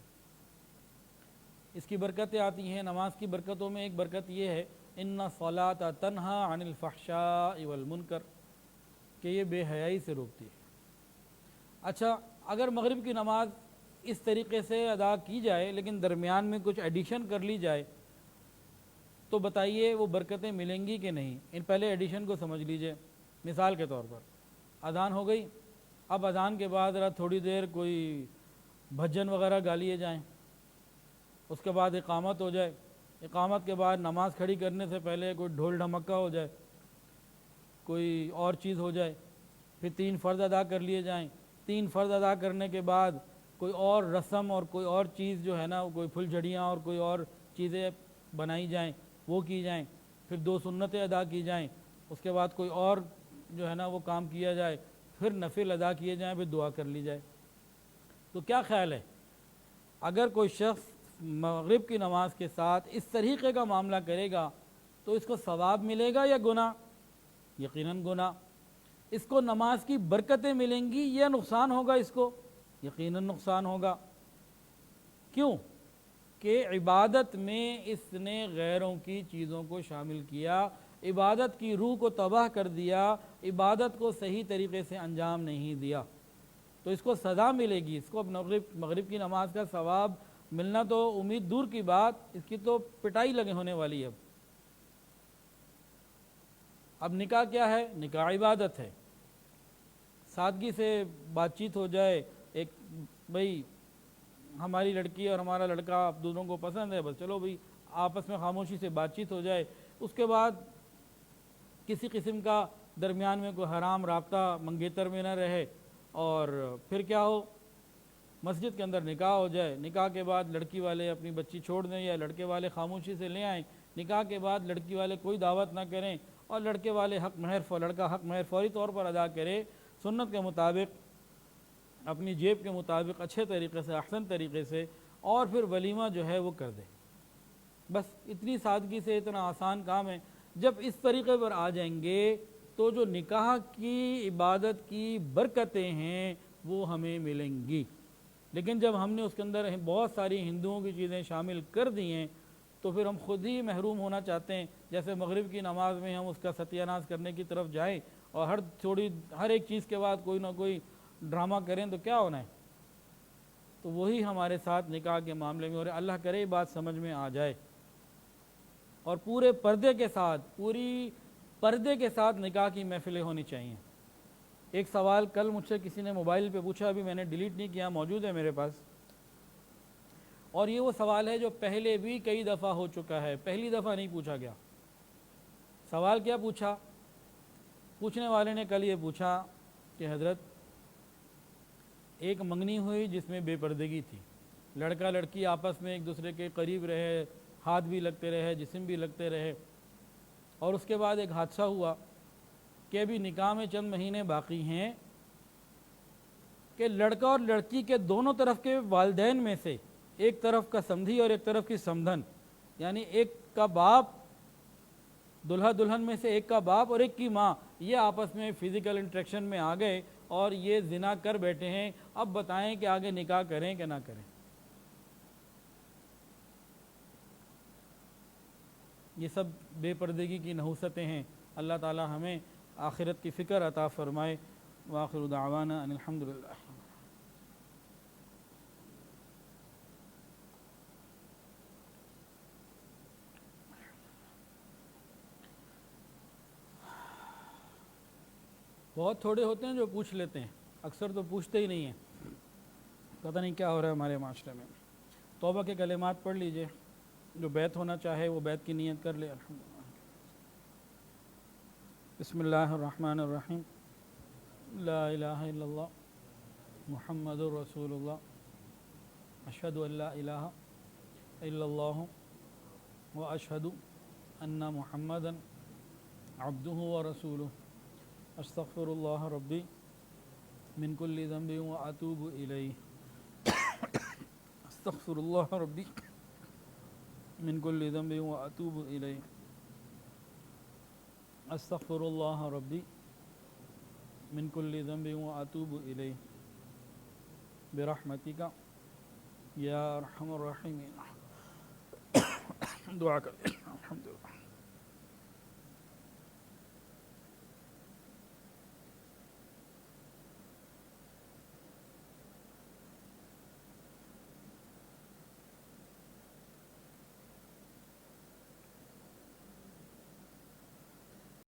اس کی برکتیں آتی ہیں۔ نماز کی برکتوں میں ایک برکت یہ ہے، ان الصلاۃ تنہی عن الفحشاء والمنکر، کہ یہ بے حیائی سے روکتی ہے۔ اچھا، اگر مغرب کی نماز اس طریقے سے ادا کی جائے لیکن درمیان میں کچھ ایڈیشن کر لی جائے تو بتائیے وہ برکتیں ملیں گی کہ نہیں؟ ان پہلے ایڈیشن کو سمجھ لیجئے۔ مثال کے طور پر اذان ہو گئی، اب اذان کے بعد ذرا تھوڑی دیر کوئی بھجن وغیرہ گا لیے جائیں، اس کے بعد اقامت ہو جائے، اقامت کے بعد نماز کھڑی کرنے سے پہلے کوئی ڈھول ڈھمکا ہو جائے، کوئی اور چیز ہو جائے، پھر 3 فرض ادا کر لیے جائیں، 3 فرض ادا کرنے کے بعد کوئی اور رسم اور کوئی اور چیز جو ہے نا، کوئی پھل جھڑیاں اور کوئی اور چیزیں بنائی جائیں، وہ کی جائیں، پھر 2 سنتیں ادا کی جائیں، اس کے بعد کوئی اور جو ہے نا وہ کام کیا جائے، پھر نفل ادا کیے جائیں، پھر دعا کر لی جائے۔ تو کیا خیال ہے، اگر کوئی شخص مغرب کی نماز کے ساتھ اس طریقے کا معاملہ کرے گا تو اس کو ثواب ملے گا یا گناہ؟ یقیناً گناہ۔ اس کو نماز کی برکتیں ملیں گی یا نقصان ہوگا؟ اس کو یقیناً نقصان ہوگا۔ کیوں؟ کہ عبادت میں اس نے غیروں کی چیزوں کو شامل کیا، عبادت کی روح کو تباہ کر دیا، عبادت کو صحیح طریقے سے انجام نہیں دیا، تو اس کو سزا ملے گی۔ اس کو مغرب کی نماز کا ثواب ملنا تو امید دور کی بات، اس کی تو پٹائی لگے ہونے والی ہے۔ اب نکاح کیا ہے؟ نکاح عبادت ہے۔ سادگی سے بات چیت ہو جائے، ایک بھئی ہماری لڑکی اور ہمارا لڑکا آپ دونوں کو پسند ہے، بس چلو بھئی آپس میں خاموشی سے بات چیت ہو جائے، اس کے بعد کسی قسم کا درمیان میں کوئی حرام رابطہ منگیتر میں نہ رہے، اور پھر کیا ہو، مسجد کے اندر نکاح ہو جائے، نکاح کے بعد لڑکی والے اپنی بچی چھوڑ دیں یا لڑکے والے خاموشی سے لے آئیں، نکاح کے بعد لڑکی والے کوئی دعوت نہ کریں اور لڑکے والے لڑکا حق مہر فوری طور پر ادا کرے، سنت کے مطابق، اپنی جیب کے مطابق، اچھے طریقے سے، احسن طریقے سے، اور پھر ولیمہ جو ہے وہ کر دے۔ بس اتنی سادگی سے، اتنا آسان کام ہے۔ جب اس طریقے پر آ جائیں گے تو جو نکاح کی عبادت کی برکتیں ہیں وہ ہمیں ملیں گی۔ لیکن جب ہم نے اس کے اندر بہت ساری ہندوؤں کی چیزیں شامل کر دی ہیں تو پھر ہم خود ہی محروم ہونا چاہتے ہیں۔ جیسے مغرب کی نماز میں ہم اس کا ستیہ ناش کرنے کی طرف جائیں اور ہر ایک چیز کے بعد کوئی نہ کوئی ڈرامہ کریں تو کیا ہونا ہے؟ تو وہی ہمارے ساتھ نکاح کے معاملے میں، اور اللہ کرے یہ بات سمجھ میں آ جائے اور پورے پردے کے ساتھ نکاح کی محفلیں ہونی چاہیے۔ ایک سوال کل مجھ سے کسی نے موبائل پہ پوچھا، ابھی میں نے ڈیلیٹ نہیں کیا، موجود ہے میرے پاس، اور یہ وہ سوال ہے جو پہلے بھی کئی دفعہ ہو چکا ہے، پہلی دفعہ نہیں پوچھا گیا۔ سوال کیا پوچھا؟ پوچھنے والے نے کل یہ پوچھا کہ حضرت ایک منگنی ہوئی جس میں بے پردگی تھی، لڑکا لڑکی آپس میں ایک دوسرے کے قریب رہے، ہاتھ بھی لگتے رہے، جسم بھی لگتے رہے، اور اس کے بعد ایک حادثہ ہوا کہ ابھی نکاح میں چند مہینے باقی ہیں کہ لڑکا اور لڑکی کے دونوں طرف کے والدین میں سے ایک طرف کا سمدھی اور ایک طرف کی سمدھن، یعنی ایک کا باپ، دلہا دلہن میں سے ایک کا باپ اور ایک کی ماں، یہ آپس میں فزیکل انٹریکشن میں آ گئے اور یہ زنا کر بیٹھے ہیں۔ اب بتائیں کہ آگے نکاح کریں کہ نہ کریں؟ یہ سب بے پردگی کی نحوستیں ہیں۔ اللہ تعالی ہمیں آخرت کی فکر عطا فرمائے۔ وآخر دعوانا ان الحمدللہ۔ بہت تھوڑے ہوتے ہیں جو پوچھ لیتے ہیں، اکثر تو پوچھتے ہی نہیں ہیں۔ پتہ نہیں کیا ہو رہا ہے ہمارے معاشرے میں۔ توبہ کے کلمات پڑھ لیجئے، جو بیعت ہونا چاہے وہ بیعت کی نیت کر لے۔ الحمدللہ۔ بسم اللہ الرحمن الرحیم۔ لا الہ الا اللہ محمد الرسول اللہ، اشہد ان لا الہ الا اللہ واشہد ان محمدا عبدہ ورسولہ، استغفر اللہ ربی من کل ذنب واتوب الیہ، استغفر اللہ ربی من کل ذنب واتوب الیہ، استغفر اللہ ربی من کل ذنب واتوب الیہ، برحمتک یا ارحم الراحمین۔ دعا کریں۔ الحمدللہ۔